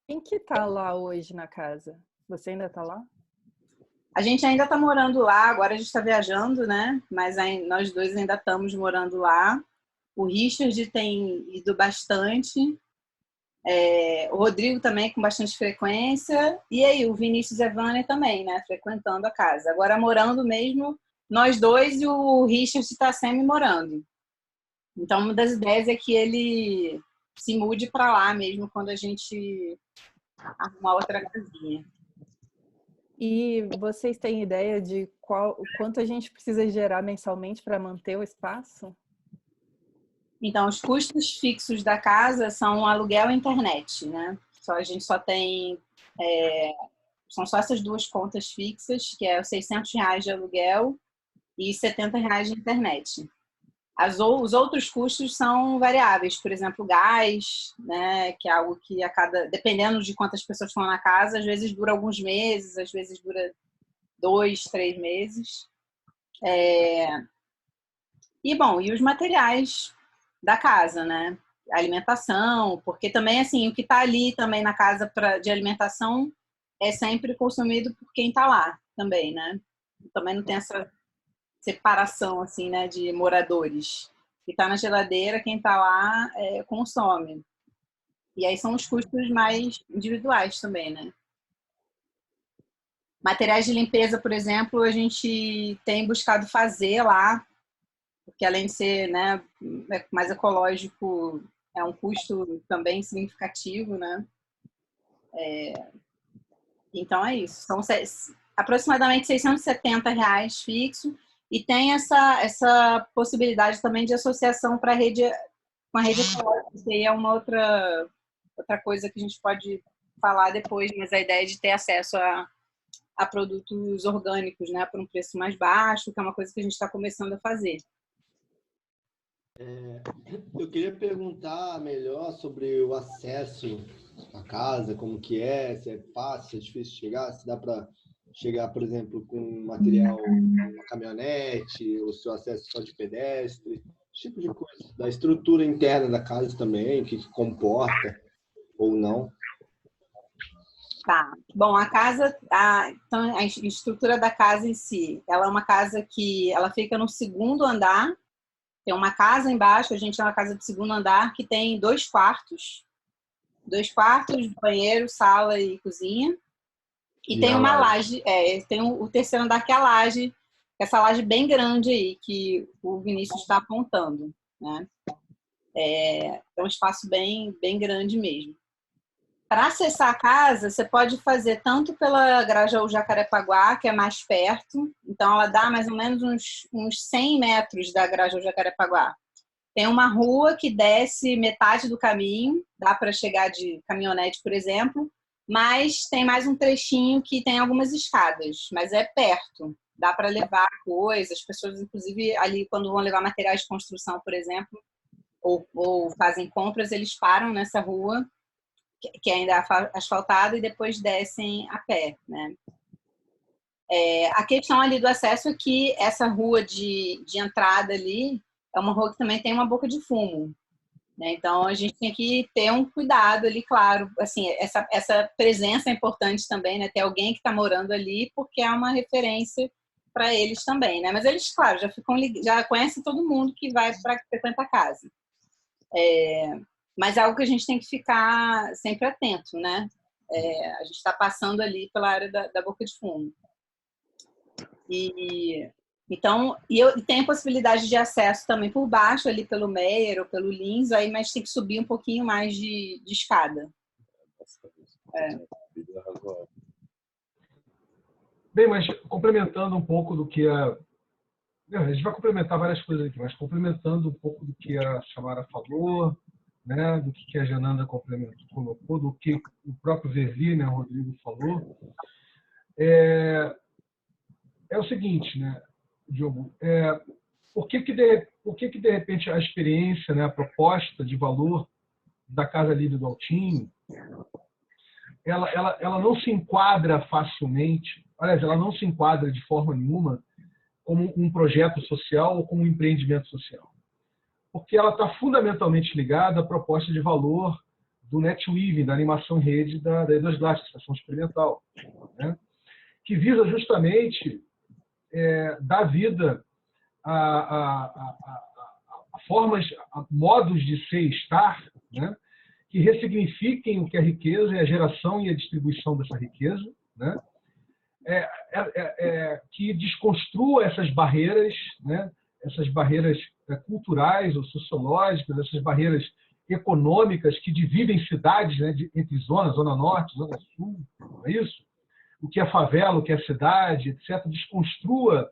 Speaker 2: Quem que está lá hoje na casa? Você ainda está lá?
Speaker 6: A gente ainda está morando lá, agora a gente está viajando, né? Mas nós dois ainda estamos morando lá. O Richard tem ido bastante. O Rodrigo também com bastante frequência. E aí, o Vinícius Evânia também, né? Frequentando a casa. Agora morando mesmo, nós dois e o Richard está sempre morando. Então, uma das ideias é que ele se mude para lá mesmo quando a gente arrumar outra casinha.
Speaker 2: E vocês têm ideia de quanto a gente precisa gerar mensalmente para manter o espaço?
Speaker 6: Então, os custos fixos da casa são aluguel e internet, né? A gente só tem... são só essas duas contas fixas, que é os R$600 de aluguel e R$70 de internet. Os outros custos são variáveis, por exemplo, gás, né, que é algo que dependendo de quantas pessoas estão na casa, às vezes dura alguns meses, às vezes dura 2, 3 meses. E os materiais da casa, né? Alimentação, porque também assim, o que está ali também na casa de alimentação é sempre consumido por quem está lá também, né? Também não tem essa separação assim, né, de moradores. Que está na geladeira, quem está lá consome. E aí são os custos mais individuais também, né? Materiais de limpeza, por exemplo, a gente tem buscado fazer lá, porque além de ser, né, mais ecológico, é um custo também significativo, né? Então é isso. São aproximadamente R$670 fixo. E tem essa possibilidade também de associação para com a rede ecológica. Isso aí é uma outra coisa que a gente pode falar depois, mas a ideia é de ter acesso a produtos orgânicos, né, por um preço mais baixo, que é uma coisa que a gente está começando a fazer.
Speaker 3: Eu queria perguntar melhor sobre o acesso à casa, como que é, se é fácil, se é difícil chegar, se dá para chegar, por exemplo, com material, uma caminhonete, ou se o acesso só de pedestre, esse tipo de coisa. Da estrutura interna da casa também, o que comporta ou não.
Speaker 6: Tá. Bom, então, a estrutura da casa em si, ela é uma casa que ela fica no segundo andar. Tem uma casa embaixo, a gente é uma casa de segundo andar que tem 2 quartos. 2 quartos, banheiro, sala e cozinha. E tem uma laje, tem o terceiro andar que é a laje, essa laje bem grande aí que o Vinícius está apontando, né? É um espaço bem, bem grande mesmo. Para acessar a casa, você pode fazer tanto pela Grajaú Jacarepaguá, que é mais perto, então ela dá mais ou menos uns 100 metros da Grajaú Jacarepaguá. Tem uma rua que desce metade do caminho, dá para chegar de caminhonete, por exemplo, mas tem mais um trechinho que tem algumas escadas, mas é perto, dá para levar coisas, as pessoas, inclusive, ali quando vão levar materiais de construção, por exemplo, ou fazem compras, eles param nessa rua, que ainda é asfaltada, e depois descem a pé, né? A questão ali do acesso é que essa rua de entrada ali é uma rua que também tem uma boca de fumo, né? Então a gente tem que ter um cuidado ali, claro, assim, essa presença é importante também, né? Ter alguém que está morando ali, porque é uma referência para eles também, né? Mas eles, claro, já conhecem todo mundo que vai para frequentar a casa. Mas é algo que a gente tem que ficar sempre atento, né? A gente está passando ali pela área da boca de fumo. Então, tem a possibilidade de acesso também por baixo, ali pelo Meyer ou pelo Lins, aí, mas tem que subir um pouquinho mais de escada.
Speaker 1: Bem, mas complementando um pouco do que a gente vai complementar várias coisas aqui, mas complementando um pouco do que a Samara falou, né, do que a Jananda colocou, do que o próprio Verli, né, o Rodrigo falou, é o seguinte, né, Diogo, por que de repente a experiência, né, a proposta de valor da Casa Livre do Altinho, ela não se enquadra facilmente, aliás, ela não se enquadra de forma nenhuma como um projeto social ou como um empreendimento social. Porque ela está fundamentalmente ligada à proposta de valor do NetWeaving, da animação em rede da E2Blast, estação experimental, né? que visa justamente dar vida a formas, a modos de ser e estar, né, que ressignifiquem o que é riqueza e a geração e a distribuição dessa riqueza, né, que desconstrua essas barreiras, né, essas barreiras culturais ou sociológicas, essas barreiras econômicas que dividem cidades, né, entre zona norte, zona sul, não é isso? O que é favela, o que é cidade, etc. Desconstrua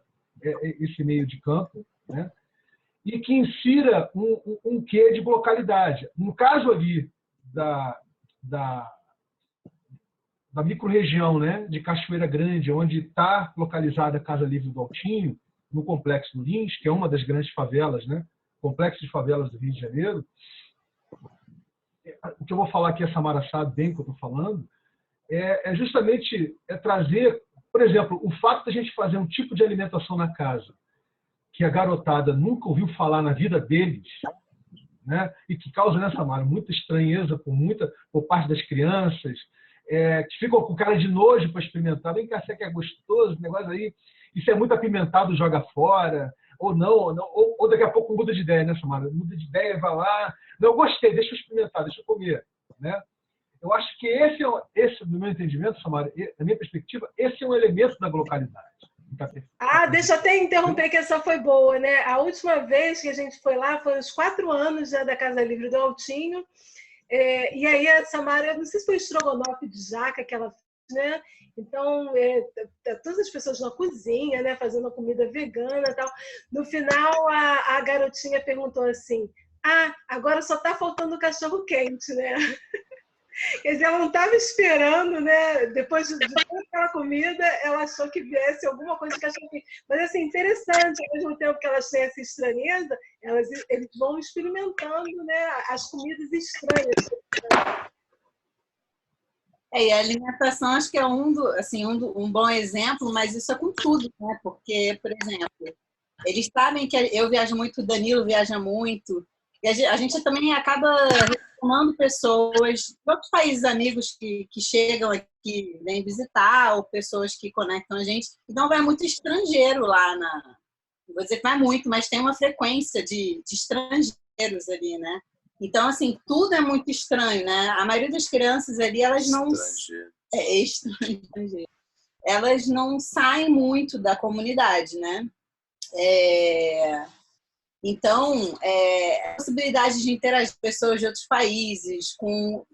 Speaker 1: esse meio de campo, né? E que insira um quê de localidade. No caso ali da microrregião, né, de Cachoeira Grande, onde está localizada a Casa Livre do Altinho, no Complexo do Lins, que é uma das grandes favelas, né, complexo de favelas do Rio de Janeiro. O que eu vou falar aqui, a Samara sabe bem o que eu estou falando, é justamente trazer, por exemplo, o fato de a gente fazer um tipo de alimentação na casa que a garotada nunca ouviu falar na vida deles, né? E que causa, né, Samara, muita estranheza por parte das crianças, que ficam com cara de nojo para experimentar. Vem cá, você que é gostoso, esse negócio aí, isso é muito apimentado, joga fora, ou não, ou daqui a pouco muda de ideia, né, Samara? Muda de ideia, vai lá, não, gostei, deixa eu experimentar, deixa eu comer, né? Eu acho que esse, no meu entendimento, Samara, na minha perspectiva, esse é um elemento da localidade.
Speaker 5: Deixa eu até interromper, que essa foi boa, né? A última vez que a gente foi lá foi uns 4 anos já da Casa Livre do Altinho. E aí a Samara, não sei se foi estrogonofe de jaca que ela fez, né? Então, todas as pessoas na cozinha, né, fazendo a comida vegana e tal. No final, a garotinha perguntou assim: agora só está faltando o cachorro quente, né? Quer dizer, ela não estava esperando, né? Depois de toda aquela comida, ela achou que viesse alguma coisa de cachorro quente. Mas, assim, interessante, ao mesmo tempo que elas têm essa estranheza, eles vão experimentando, né, as comidas estranhas.
Speaker 6: E a alimentação acho que é um bom exemplo, mas isso é com tudo, né? Porque, por exemplo, eles sabem que eu viajo muito, o Danilo viaja muito, e a gente também acaba retomando pessoas de outros países amigos que chegam aqui, vêm visitar, ou pessoas que conectam a gente. Então vai muito estrangeiro lá não vou dizer que vai muito, mas tem uma frequência de estrangeiros ali, né? Então, assim, tudo é muito estranho, né? A maioria das crianças ali, elas não... Estrangeiro. Elas não saem muito da comunidade, né? Então, a possibilidade de interagir com pessoas de outros países, com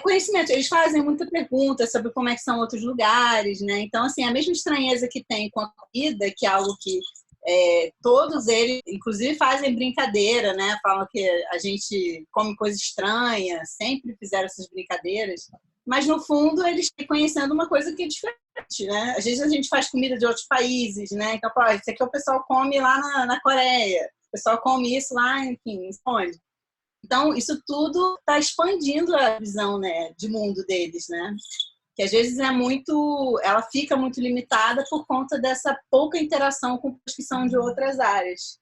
Speaker 6: conhecimento. Eles fazem muita pergunta sobre como é que são outros lugares, né? Então, assim, a mesma estranheza que tem com a comida, que é algo que todos eles, inclusive, fazem brincadeira, né? Falam que a gente come coisa estranha, sempre fizeram essas brincadeiras, mas no fundo eles estão conhecendo uma coisa que é diferente, né? Às vezes a gente faz comida de outros países, né? Então, isso aqui o pessoal come lá na Coreia, o pessoal come isso lá, enfim, onde? Então, isso tudo está expandindo a visão, né, de mundo deles, né? Que às vezes ela fica muito limitada por conta dessa pouca interação com pessoas que são de outras áreas.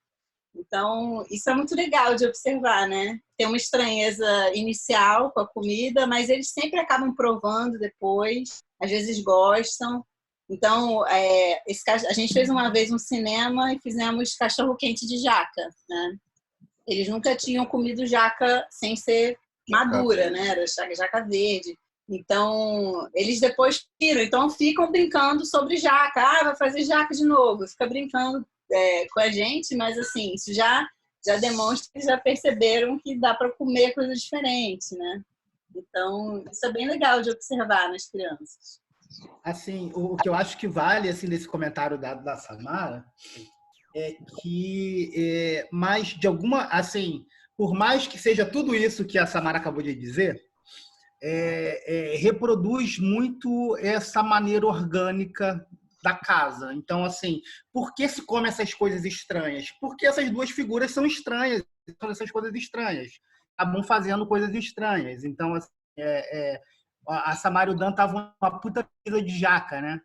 Speaker 6: Então, isso é muito legal de observar, né? Tem uma estranheza inicial com a comida, mas eles sempre acabam provando depois, às vezes gostam. Então, a gente fez uma vez um cinema e fizemos cachorro-quente de jaca, né? Eles nunca tinham comido jaca sem ser madura, né? Era jaca verde. Então, eles depois piram. Então, ficam brincando sobre jaca. Vai fazer jaca de novo. Fica brincando com a gente, mas, assim, isso já demonstra que já perceberam que dá para comer coisas diferentes, né? Então, isso é bem legal de observar nas crianças.
Speaker 7: Assim, o que eu acho que vale, assim, desse comentário da Samara é que, mais de alguma, assim, por mais que seja tudo isso que a Samara acabou de dizer, reproduz muito essa maneira orgânica da casa. Então, assim, por que se come essas coisas estranhas? Porque essas duas figuras são estranhas, são essas coisas estranhas. Acabam fazendo coisas estranhas. Então, assim, a Samara e o Dan estavam uma puta pesquisa de jaca, né?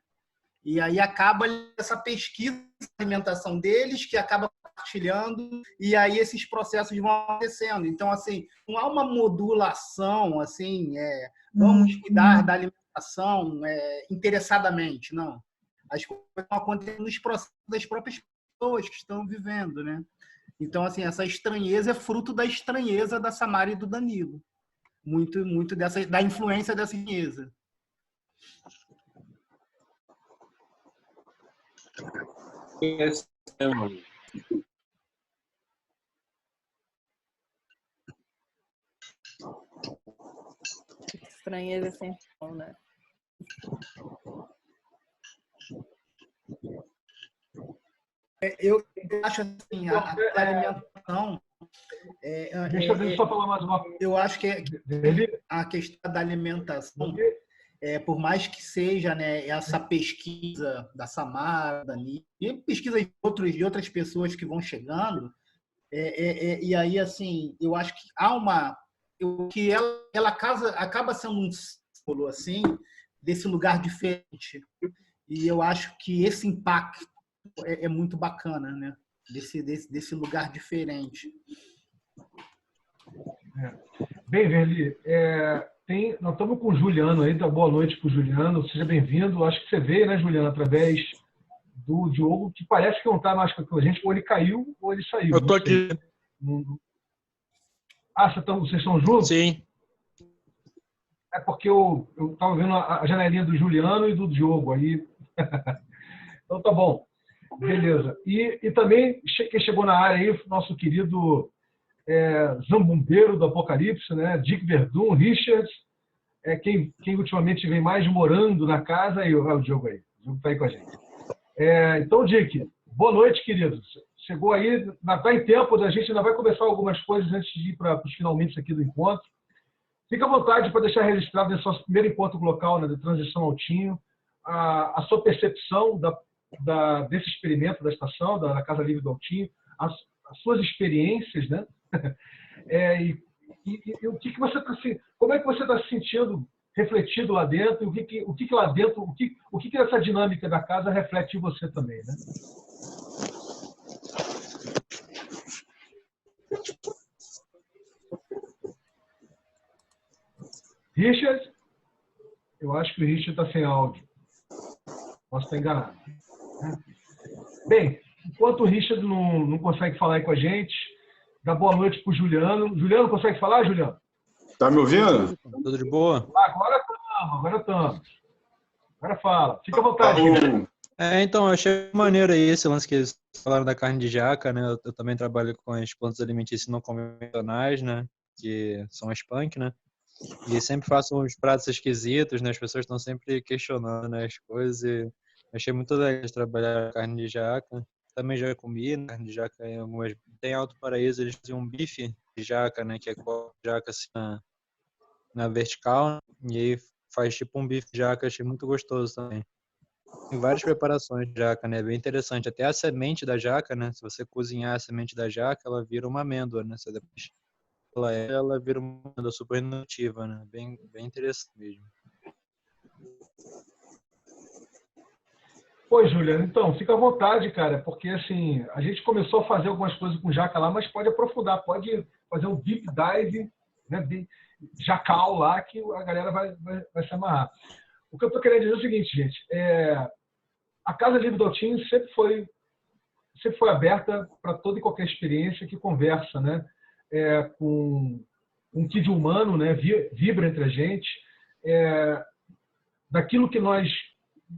Speaker 7: E aí acaba essa pesquisa de alimentação deles, que acaba compartilhando, e aí esses processos vão acontecendo. Então, assim, não há uma modulação, assim, vamos cuidar da alimentação interessadamente, não. as coisas estão acontecendo nos processos das próprias pessoas que estão vivendo, né? Então, assim, essa estranheza é fruto da estranheza da Samara e do Danilo. Muito da influência dessa estranheza.
Speaker 2: Estranheza sempre bom, né?
Speaker 7: Eu acho assim, a alimentação...
Speaker 1: Deixa eu só falar mais uma coisa.
Speaker 7: Eu acho que a questão da alimentação, por mais que seja, né, essa pesquisa da Samara, da Nívia, e pesquisa de outras pessoas que vão chegando, e aí, assim, eu acho que há que ela acaba sendo um símbolo, assim, desse lugar diferente. E eu acho que esse impacto é muito bacana, né? Desse lugar diferente.
Speaker 1: Bem, Verli, nós estamos com o Juliano aí, boa noite para o Juliano, seja bem-vindo. Acho que você veio, né, Juliano, através do Diogo, que parece que não está mais com a gente, ou ele caiu ou ele saiu.
Speaker 8: Eu estou aqui.
Speaker 1: Vocês estão juntos?
Speaker 8: Sim.
Speaker 1: É porque eu estava vendo a janelinha do Juliano e do Diogo aí. Então tá bom. Beleza. E também quem chegou na área aí, nosso querido Zambumbeiro do Apocalipse, né? Dick Verdun, Richard, quem ultimamente vem mais morando na casa, é o Diogo aí. O Diogo está aí com a gente. Então, Dick, boa noite, querido. Chegou aí, está em tempo, a gente ainda vai começar algumas coisas antes de ir para os finalmente aqui do encontro. Fica à vontade para deixar registrado nesse nosso primeiro encontro local, né, de transição Altinho, a sua percepção desse experimento da estação, da Casa Livre do Altinho, as suas experiências, né? E o que você está, como é que você está se sentindo refletido lá dentro? E o que lá dentro, o que essa dinâmica da casa reflete em você também, né? Richard? Eu acho que o Richard está sem áudio. Posso estar enganado. Bem, enquanto o Richard não consegue falar aí com a gente, dá boa noite para o Juliano. Juliano, consegue falar, Juliano?
Speaker 8: Tá me ouvindo? Tudo de boa?
Speaker 1: Agora estamos. Agora fala. Fica à vontade.
Speaker 8: Então, eu achei maneiro aí esse lance que eles falaram da carne de jaca, né? Eu também trabalho com as plantas alimentícias não convencionais, né? Que são as punk, né? E sempre faço uns pratos esquisitos, né? As pessoas estão sempre questionando, né, as coisas. E achei muito legal de trabalhar carne de jaca. Também já comi carne de jaca em algumas... Tem em Alto Paraíso, eles faziam um bife de jaca, né? Que é com jaca assim na vertical. Né? E aí faz tipo um bife de jaca, achei muito gostoso também. Tem várias preparações de jaca, né? Bem interessante. Até a semente da jaca, né? Se você cozinhar a semente da jaca, ela vira uma amêndoa, né? Você depois ela vira uma amêndoa super nutritiva, né? Bem interessante mesmo.
Speaker 1: Oi, Juliano. Então, fica à vontade, cara, porque assim, a gente começou a fazer algumas coisas com jaca lá, mas pode aprofundar, pode fazer um deep dive, né, de jacal lá, que a galera vai se amarrar. O que eu estou querendo dizer é o seguinte, gente, a Casa Livre do Altinho sempre foi aberta para toda e qualquer experiência que conversa, né, com um que de humano, né, vibra entre a gente, daquilo que nós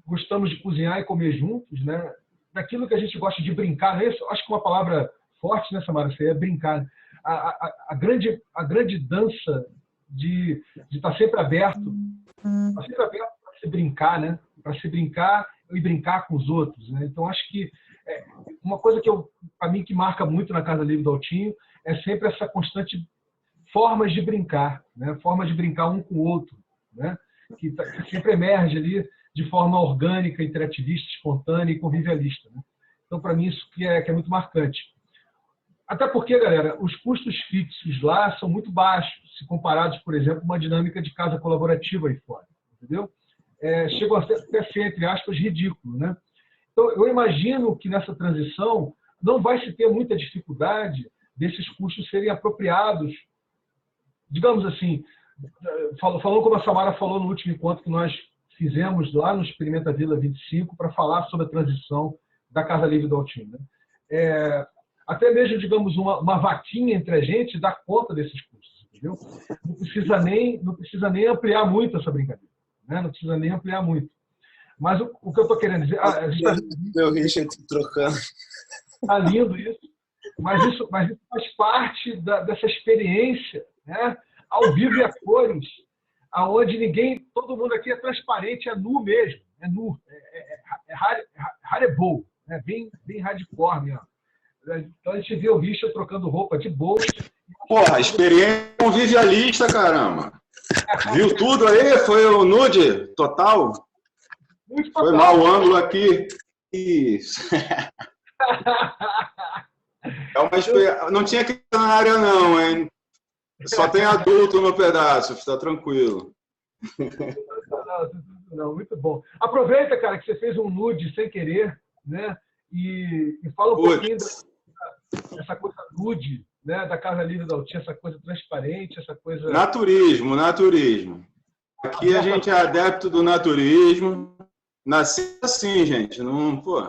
Speaker 1: gostamos de cozinhar e comer juntos, né, daquilo que a gente gosta de brincar, né? Acho que uma palavra forte, né, Samara, é brincar. A grande dança de estar sempre aberto, para se brincar, né? Para se brincar e brincar com os outros, né? Então, acho que uma coisa que para mim que marca muito na Casa Livre do Altinho é sempre essa constante formas de brincar, né? Formas de brincar um com o outro, né? Que sempre emerge ali de forma orgânica, interativista, espontânea e convivialista, né? Então, para mim, isso que é muito marcante. Até porque, galera, os custos fixos lá são muito baixos, se comparados, por exemplo, com uma dinâmica de casa colaborativa aí fora, entendeu? Chegam até a ser, entre aspas, ridículo, né? Então, eu imagino que nessa transição não vai se ter muita dificuldade desses custos serem apropriados, digamos assim, falando como a Samara falou no último encontro que nós fizemos lá no Experimenta Vila 25 para falar sobre a transição da Casa Livre do Altinho. Né? Até mesmo, digamos, uma vaquinha entre a gente dá conta desses custos, entendeu? Não precisa nem ampliar muito essa brincadeira, né? Não precisa nem ampliar muito. Mas o que eu estou querendo dizer...
Speaker 3: Meu Richard trocando.
Speaker 1: Está lindo isso, mas isso faz parte dessa experiência, né? Ao vivo e a cores, aonde todo mundo aqui é transparente, é nu mesmo, é nu, é hardball, né? Bem hardcore mesmo. Então a gente vê o Richard trocando roupa de boa.
Speaker 9: Porra, experiência convivialista, caramba. Viu tudo aí? Foi o nude total?
Speaker 1: Muito total.
Speaker 9: Foi mal o ângulo aqui. Isso. Não tinha que na área não, hein? Só tem adulto no pedaço, está tranquilo.
Speaker 1: Não, muito bom. Aproveita, cara, que você fez um nude sem querer, né? E fala um pouquinho dessa coisa nude, né? Da Casa Livre do Altinho, essa coisa transparente, essa coisa...
Speaker 9: Naturismo. Aqui a gente é adepto do naturismo. Nasceu assim, gente. Não, pô.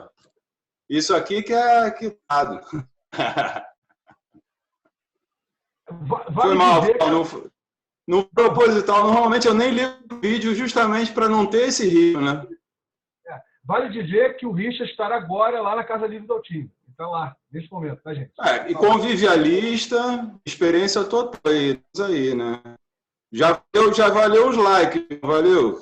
Speaker 9: Isso aqui que é quitado. Foi mal. No proposital, normalmente eu nem ligo o vídeo justamente para não ter esse rio, né?
Speaker 1: Vale dizer que o Richard estará agora lá na Casa Livre do Altinho. Está lá, nesse momento, tá, gente?
Speaker 9: E convivialista, experiência total aí, né? Já valeu os likes, valeu?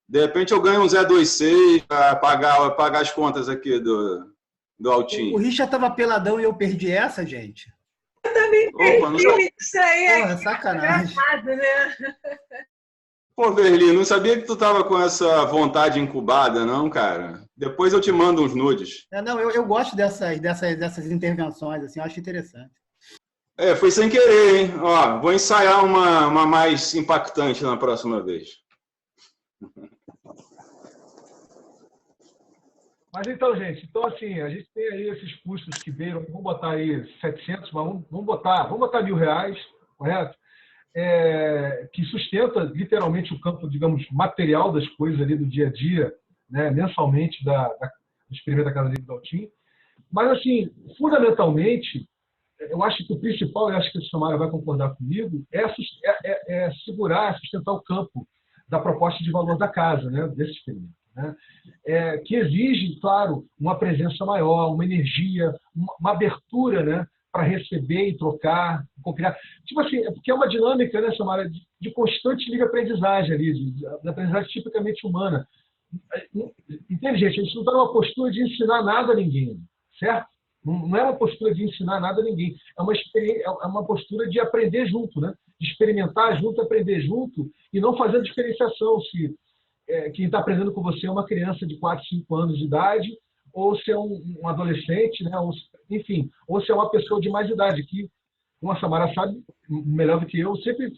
Speaker 9: De repente eu ganho um 026 para pagar as contas aqui do Altinho.
Speaker 7: O Richard estava peladão e eu perdi essa, gente?
Speaker 5: Eu também perdi isso aí.
Speaker 7: Porra, sacanagem.
Speaker 5: Engraçado, né?
Speaker 9: Pô, Verli, não sabia que tu tava com essa vontade incubada, não, cara? Depois eu te mando uns nudes.
Speaker 7: Não, eu gosto dessas intervenções, assim, eu acho interessante.
Speaker 9: Foi sem querer, hein? Ó, vou ensaiar uma mais impactante na próxima vez.
Speaker 1: Mas então, gente, assim, a gente tem aí esses custos que viram, vamos botar aí 700, mas vamos botar R$1.000, correto? Que sustenta literalmente o campo, digamos, material das coisas ali do dia a dia, né, mensalmente do Experimenta Casa Livre do Altinho. Mas, assim, fundamentalmente, eu acho que o principal, e acho que a Samara vai concordar comigo, é segurar, sustentar o campo da proposta de valor da casa, né, desse experimento. Né, que exige, claro, uma presença maior, uma energia, uma abertura, né, para receber e trocar, compilar. Tipo assim, porque é uma dinâmica, né, Samara, de constante livre aprendizagem ali, de aprendizagem tipicamente humana. Entende, gente? A gente não está numa postura de ensinar nada a ninguém, certo? Não é uma postura de ensinar nada a ninguém. É uma postura de aprender junto, né? De experimentar junto, aprender junto e não fazendo diferenciação se quem está aprendendo com você é uma criança de 4, 5 anos de idade ou se é um adolescente, né? Enfim, ou se é uma pessoa de mais idade, que, como a Samara sabe melhor do que eu, sempre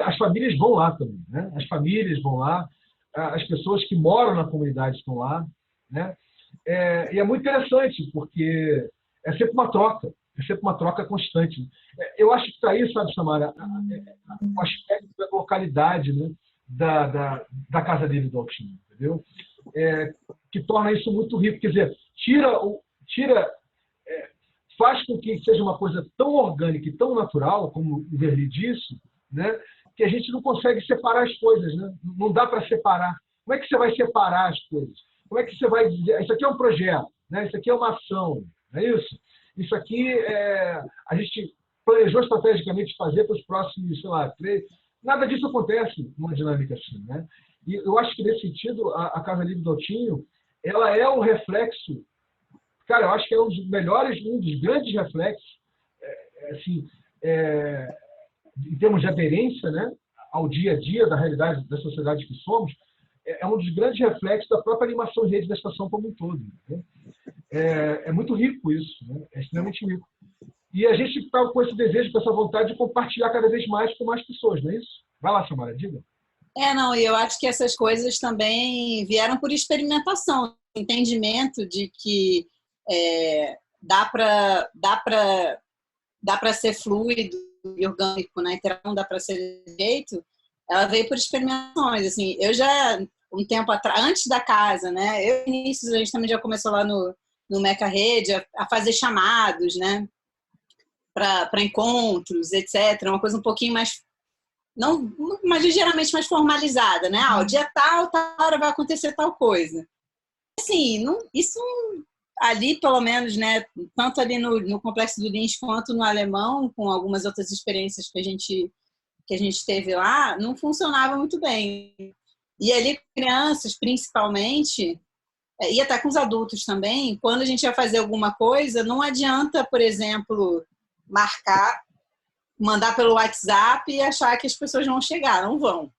Speaker 1: as famílias vão lá também, né? As famílias vão lá, as pessoas que moram na comunidade estão lá, né? E é muito interessante, porque é sempre uma troca constante. Eu acho que está aí, sabe, Samara, o aspecto da localidade, né? Da Casa Livre do Altinho, entendeu? Que torna isso muito rico, quer dizer, faz com que seja uma coisa tão orgânica e tão natural, como o Verli disse, né, que a gente não consegue separar as coisas, né? Não dá para separar. Como é que você vai separar as coisas? Como é que você vai dizer, isso aqui é um projeto, né? Isso aqui é uma ação, não é isso? Isso aqui a gente planejou estrategicamente fazer para os próximos, sei lá, 3. Nada disso acontece numa dinâmica assim, né? E eu acho que, nesse sentido, a Casa Livre do Altinho, ela é um reflexo, cara, eu acho que é um dos grandes reflexos, assim, em termos de aderência, né, ao dia a dia da realidade da sociedade que somos, é um dos grandes reflexos da própria animação em rede da estação como um todo. Né? É muito rico isso, né? É extremamente rico. E a gente está com esse desejo, com essa vontade de compartilhar cada vez mais com mais pessoas, não é isso? Vai lá, Samara, diga.
Speaker 6: Não, e eu acho que essas coisas também vieram por experimentação, entendimento de que dá para ser fluido e orgânico, né? A interação dá para ser feito. Ela veio por experimentações. Assim, eu já um tempo atrás, antes da casa, né? Eu, no início, a gente também já começou lá no Meca Rede a fazer chamados, né? Para encontros, etc. Uma coisa um pouquinho mais, não, mas ligeiramente mais formalizada, né? O dia tal hora vai acontecer tal coisa. Assim, isso ali, pelo menos, né? Tanto ali no Complexo do Lins quanto no Alemão, com algumas outras experiências que a gente teve lá, não funcionava muito bem. E ali, crianças, principalmente, e até com os adultos também, quando a gente ia fazer alguma coisa, não adianta, por exemplo, mandar pelo WhatsApp e achar que as pessoas vão chegar, não vão.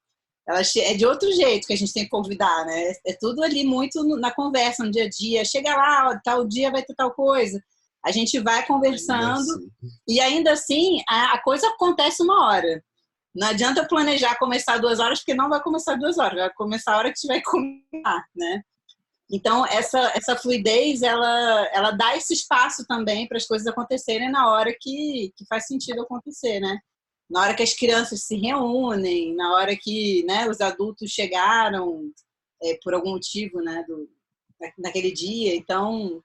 Speaker 6: É de outro jeito que a gente tem que convidar, né? É tudo ali muito na conversa, no dia a dia. Chega lá, ó, tal dia vai ter tal coisa. A gente vai conversando e ainda assim a coisa acontece uma hora. Não adianta planejar começar 2 horas, porque não vai começar 2 horas, vai começar a hora que tiver que começar, né? Então, essa fluidez, ela dá esse espaço também para as coisas acontecerem na hora que faz sentido acontecer, né? Na hora que as crianças se reúnem, na hora que, né, os adultos chegaram por algum motivo, né, naquele dia. Então,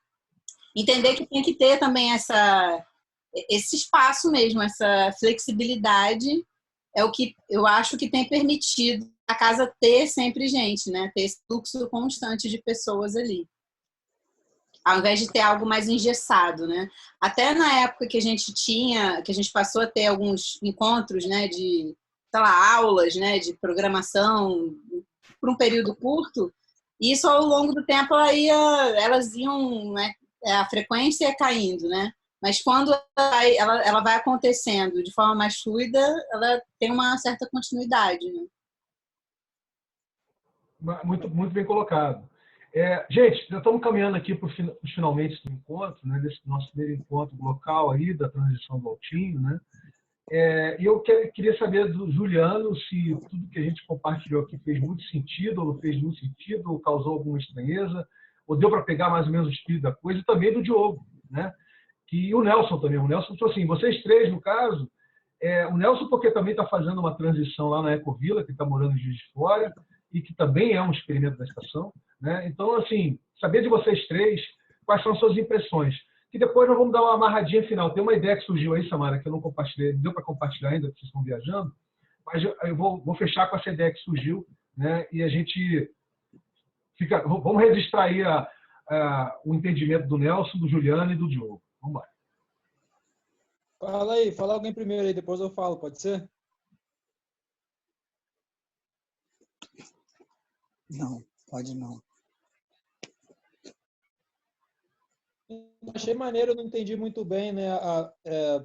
Speaker 6: entender que tem que ter também esse espaço mesmo, essa flexibilidade é o que eu acho que tem permitido a casa ter sempre gente, né? Ter esse fluxo constante de pessoas ali. Ao invés de ter algo mais engessado, né? Até na época que a gente passou a ter alguns encontros, né, de, sei lá, aulas, né, de programação por um período curto, e isso ao longo do tempo elas iam, né, a frequência ia caindo, né? Mas quando ela vai acontecendo de forma mais fluida, ela tem uma certa continuidade, né?
Speaker 1: Muito, muito bem colocado. Gente, já estamos caminhando aqui para os finalmente do encontro, né, desse nosso primeiro encontro local aí da transição do Altinho, né? E eu queria saber do Juliano se tudo que a gente compartilhou aqui fez muito sentido, ou não fez muito sentido, ou causou alguma estranheza, ou deu para pegar mais ou menos o espírito da coisa, e também do Diogo, né? E o Nelson também. O Nelson falou assim, vocês três, no caso, o Nelson porque também está fazendo uma transição lá na Ecovila, que está morando em Juiz de Fora, e que também é um experimento da estação, né? Então, assim, saber de vocês três, quais são as suas impressões. Que depois nós vamos dar uma amarradinha final. Tem uma ideia que surgiu aí, Samara, que eu não compartilhei, não deu para compartilhar ainda, porque vocês estão viajando, mas eu vou fechar com essa ideia que surgiu, né? E a gente vamos registrar aí o entendimento do Nelson, do Juliano e do Diogo. Vamos lá.
Speaker 8: Fala aí, fala alguém primeiro aí, depois eu falo, pode ser?
Speaker 4: Não, pode não.
Speaker 8: Achei maneiro, eu não entendi muito bem, né?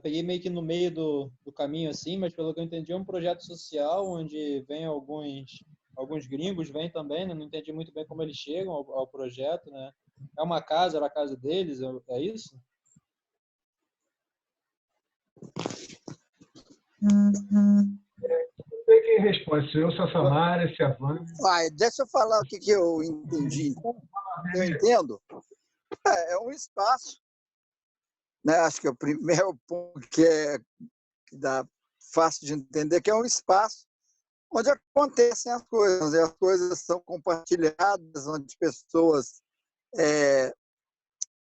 Speaker 8: Peguei meio que no meio do caminho assim, mas pelo que eu entendi é um projeto social onde vem alguns gringos vêm também, né? Não entendi muito bem como eles chegam ao projeto, né? É uma casa, era a casa deles, é isso?
Speaker 1: Não sei quem responde, se eu, se a Samara, se a Vânia.
Speaker 4: Deixa eu falar o que eu entendi. Eu entendo. É um espaço, né? Acho que é o primeiro ponto que dá fácil de entender, que é um espaço onde acontecem as coisas são compartilhadas, onde pessoas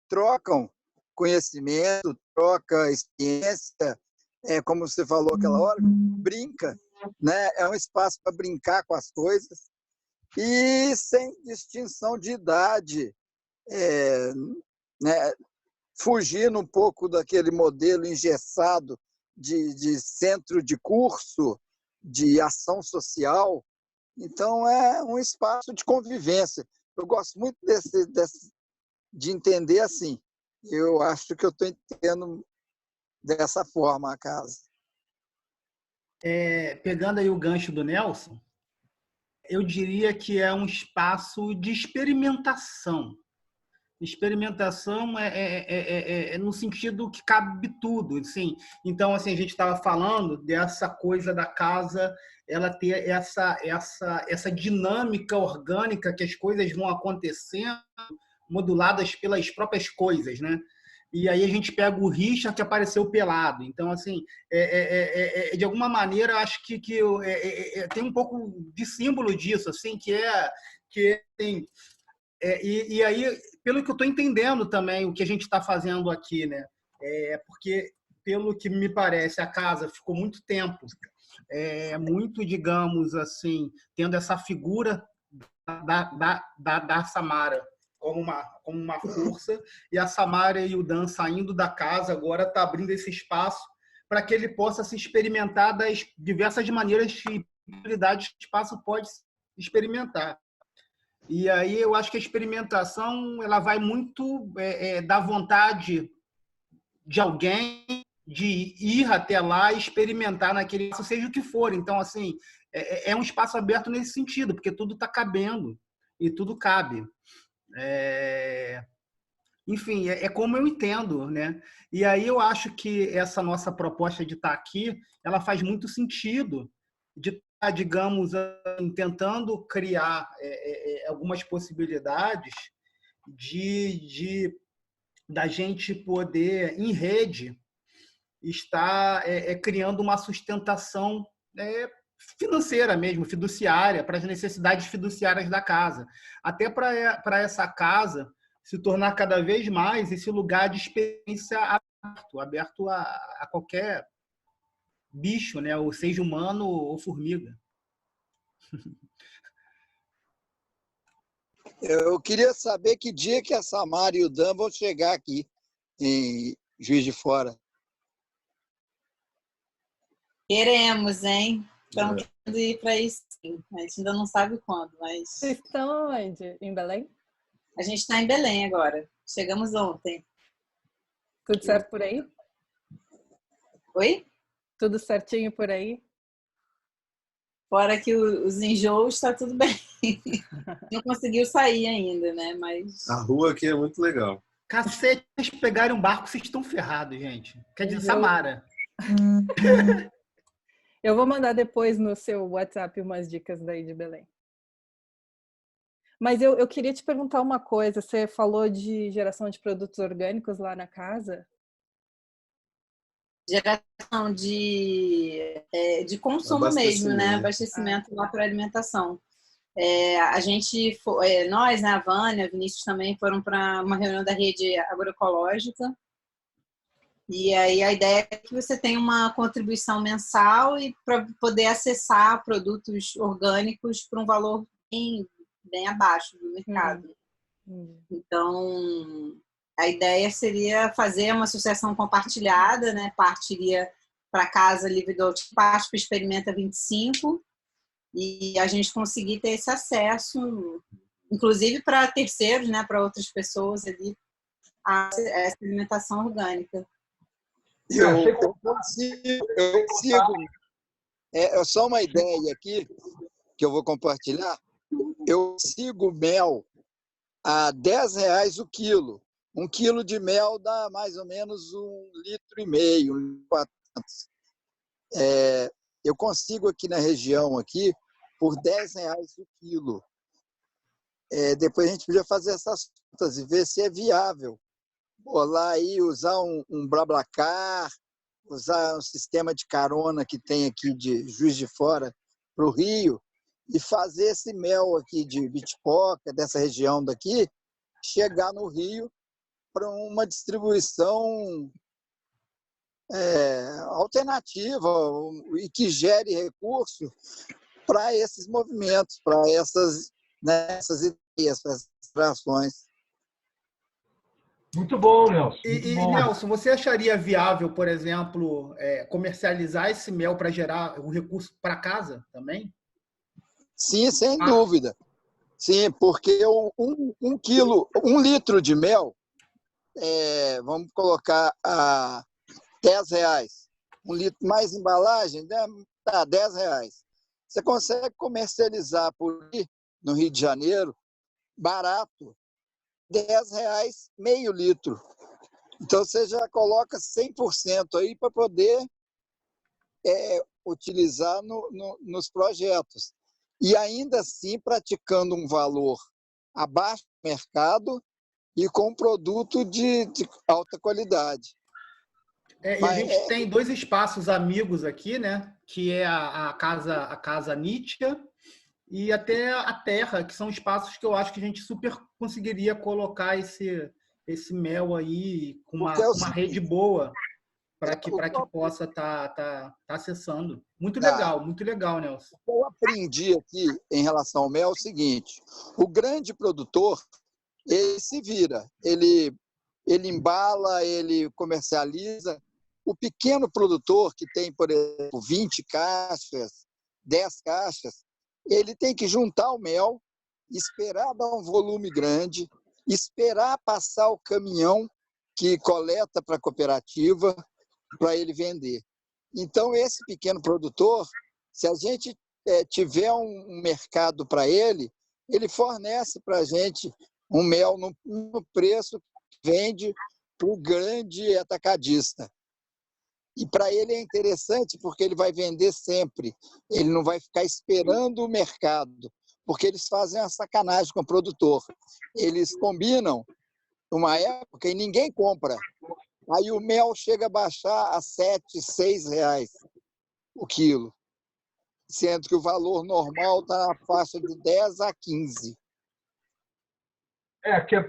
Speaker 4: trocam conhecimento, trocam experiência, como você falou aquela hora, brinca, né? É um espaço para brincar com as coisas e sem distinção de idade, né? Fugindo um pouco daquele modelo engessado de centro de curso, de ação social. Então, é um espaço de convivência. Eu gosto muito de entender assim. Eu acho que eu estou entendendo dessa forma a casa.
Speaker 7: Pegando aí o gancho do Nelson, eu diria que é um espaço de experimentação. Experimentação no sentido que cabe tudo, assim. Então, assim, a gente estava falando dessa coisa da casa, ela ter essa dinâmica orgânica que as coisas vão acontecendo, moduladas pelas próprias coisas, né? e aí a gente pega o Richard que apareceu pelado. Então, assim, de alguma maneira, acho que tem um pouco de símbolo disso, assim, assim, e aí, pelo que eu estou entendendo também, o que a gente está fazendo aqui, né? Porque, pelo que me parece, a casa ficou muito tempo, muito, digamos assim, tendo essa figura da Samara como uma força, e a Samara e o Dan saindo da casa agora está abrindo esse espaço para que ele possa se experimentar das diversas maneiras e possibilidades que o espaço pode experimentar. E aí eu acho que a experimentação ela vai muito da vontade de alguém de ir até lá e experimentar naquele espaço, seja o que for. Então, assim, é um espaço aberto nesse sentido, porque tudo está cabendo e tudo cabe. Enfim, é como eu entendo, né? E aí eu acho que essa nossa proposta de estar aqui, ela faz muito sentido de estar, digamos, tentando criar algumas possibilidades da gente poder, em rede, estar criando uma sustentação financeira mesmo, fiduciária, para as necessidades fiduciárias da casa. Até para essa casa se tornar cada vez mais esse lugar de experiência aberto a qualquer bicho, né? Ou seja humano ou formiga.
Speaker 4: Eu queria saber que dia que a Samara e o Dan vão chegar aqui em Juiz de Fora.
Speaker 6: Queremos, hein? Estamos querendo ir para isso, sim. A gente ainda não sabe quando, mas...
Speaker 2: Vocês estão onde? Em Belém?
Speaker 6: A gente está em Belém agora. Chegamos ontem.
Speaker 2: Tudo certo por aí?
Speaker 6: Oi?
Speaker 2: Tudo certinho por aí?
Speaker 6: Fora que os enjoos, está tudo bem. Não conseguiu sair ainda, né? Mas...
Speaker 10: A rua aqui é muito legal.
Speaker 7: Cacete, se pegarem um barco, vocês estão ferrados, gente. Quer dizer, Samara.
Speaker 2: Eu vou mandar depois no seu WhatsApp umas dicas daí de Belém. Mas eu queria te perguntar uma coisa. Você falou de geração de produtos orgânicos lá na casa?
Speaker 6: Geração de consumo mesmo, né? Abastecimento lá para alimentação. A gente, nós, né, a Vânia, a Vinícius também foram para uma reunião da rede agroecológica. E aí a ideia é que você tenha uma contribuição mensal e para poder acessar produtos orgânicos por um valor bem abaixo do mercado. Então, a ideia seria fazer uma associação compartilhada, né? Parte iria para a Casa Livre do Outro, parte para o Experimenta 25, e a gente conseguir ter esse acesso, inclusive para terceiros, né? Para outras pessoas ali, a essa alimentação orgânica.
Speaker 4: Eu consigo. É só uma ideia aqui que eu vou compartilhar. Eu sigo mel a R$10 o quilo. 1 quilo de mel dá mais ou menos 1,5 litro. Eu consigo aqui na região aqui por R$10 o quilo. Depois a gente podia fazer essas contas e ver se é viável. Lá aí, usar um BlaBlaCar, usar um sistema de carona que tem aqui de Juiz de Fora para o Rio e fazer esse mel aqui de Vitipoca, dessa região daqui, chegar no Rio para uma distribuição alternativa e que gere recurso para esses movimentos, para essas ideias, para essas ações.
Speaker 1: Muito bom, Nelson.
Speaker 7: E Nelson, você acharia viável, por exemplo, comercializar esse mel para gerar o recurso para casa também?
Speaker 4: Sim, sem dúvida. Sim, porque 1 litro de mel, vamos colocar a R$10. 1 litro mais embalagem, dá R$10. Você consegue comercializar por aí, no Rio de Janeiro, barato, R$10, meio litro. Então, você já coloca 100% aí para poder utilizar nos projetos. E ainda assim, praticando um valor abaixo do mercado e com produto de alta qualidade.
Speaker 7: E a gente tem 2 espaços amigos aqui, né? Que é a casa Nietzsche e até a Terra, que são espaços que eu acho que a gente super conseguiria colocar esse mel aí com uma rede boa para que possa tá acessando. Muito legal, Nelson.
Speaker 4: O que eu aprendi aqui em relação ao mel é o seguinte: o grande produtor, ele se vira, ele embala, ele comercializa. O pequeno produtor, que tem, por exemplo, 20 caixas, 10 caixas, ele tem que juntar o mel, esperar dar um volume grande, esperar passar o caminhão que coleta para a cooperativa para ele vender. Então, esse pequeno produtor, se a gente tiver um mercado para ele, ele fornece para a gente um mel no preço que vende para o grande atacadista. E para ele é interessante porque ele vai vender sempre. Ele não vai ficar esperando o mercado, porque eles fazem uma sacanagem com o produtor. Eles combinam uma época e ninguém compra. Aí o mel chega a baixar a 7, 6 reais o quilo, sendo que o valor normal está na faixa de 10 a 15.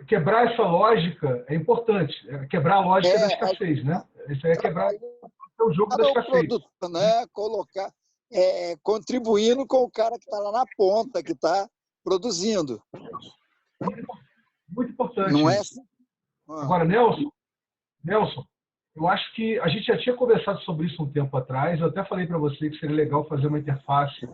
Speaker 1: Quebrar essa lógica é importante. Quebrar a lógica da escassez, né? Isso aí é quebrar o jogo da escassez.
Speaker 4: Produto, né? Colocar, contribuindo com o cara que está lá na ponta, que está produzindo.
Speaker 1: Muito importante.
Speaker 4: Não é
Speaker 1: assim? Agora, Nelson, eu acho que a gente já tinha conversado sobre isso um tempo atrás. Eu até falei para você que seria legal fazer uma interface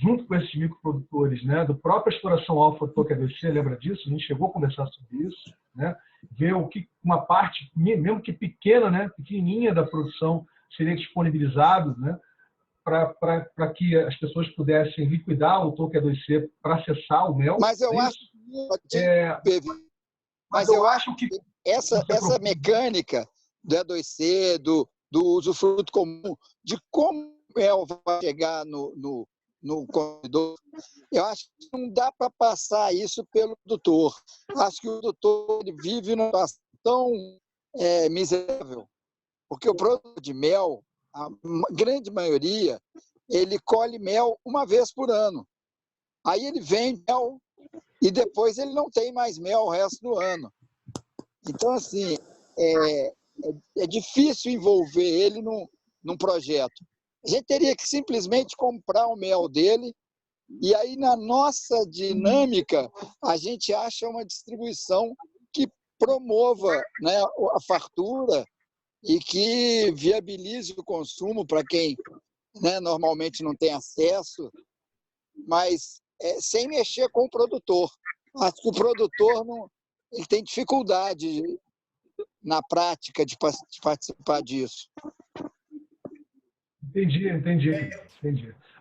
Speaker 1: junto com esses microprodutores, né, do próprio exploração alfa do Toque A2C, lembra disso? A gente chegou a conversar sobre isso, né, ver o que uma parte, mesmo que pequena, né, pequenininha da produção seria disponibilizado, né, para que as pessoas pudessem liquidar o Toque A2C para acessar o mel.
Speaker 4: Mas eu acho que essa mecânica do A2C, do usufruto comum, de como o mel vai chegar no consumidor, eu acho que não dá para passar isso pelo produtor. Acho que o produtor vive numa situação tão miserável, porque o produtor de mel, a grande maioria, ele colhe mel uma vez por ano. Aí ele vende mel e depois ele não tem mais mel o resto do ano. Então, assim, é difícil envolver ele num projeto. A gente teria que simplesmente comprar o mel dele e aí, na nossa dinâmica, a gente acha uma distribuição que promova, né, a fartura e que viabilize o consumo para quem, né, normalmente não tem acesso, mas sem mexer com o produtor. Acho que o produtor ele tem dificuldade na prática de participar disso.
Speaker 1: Entendi.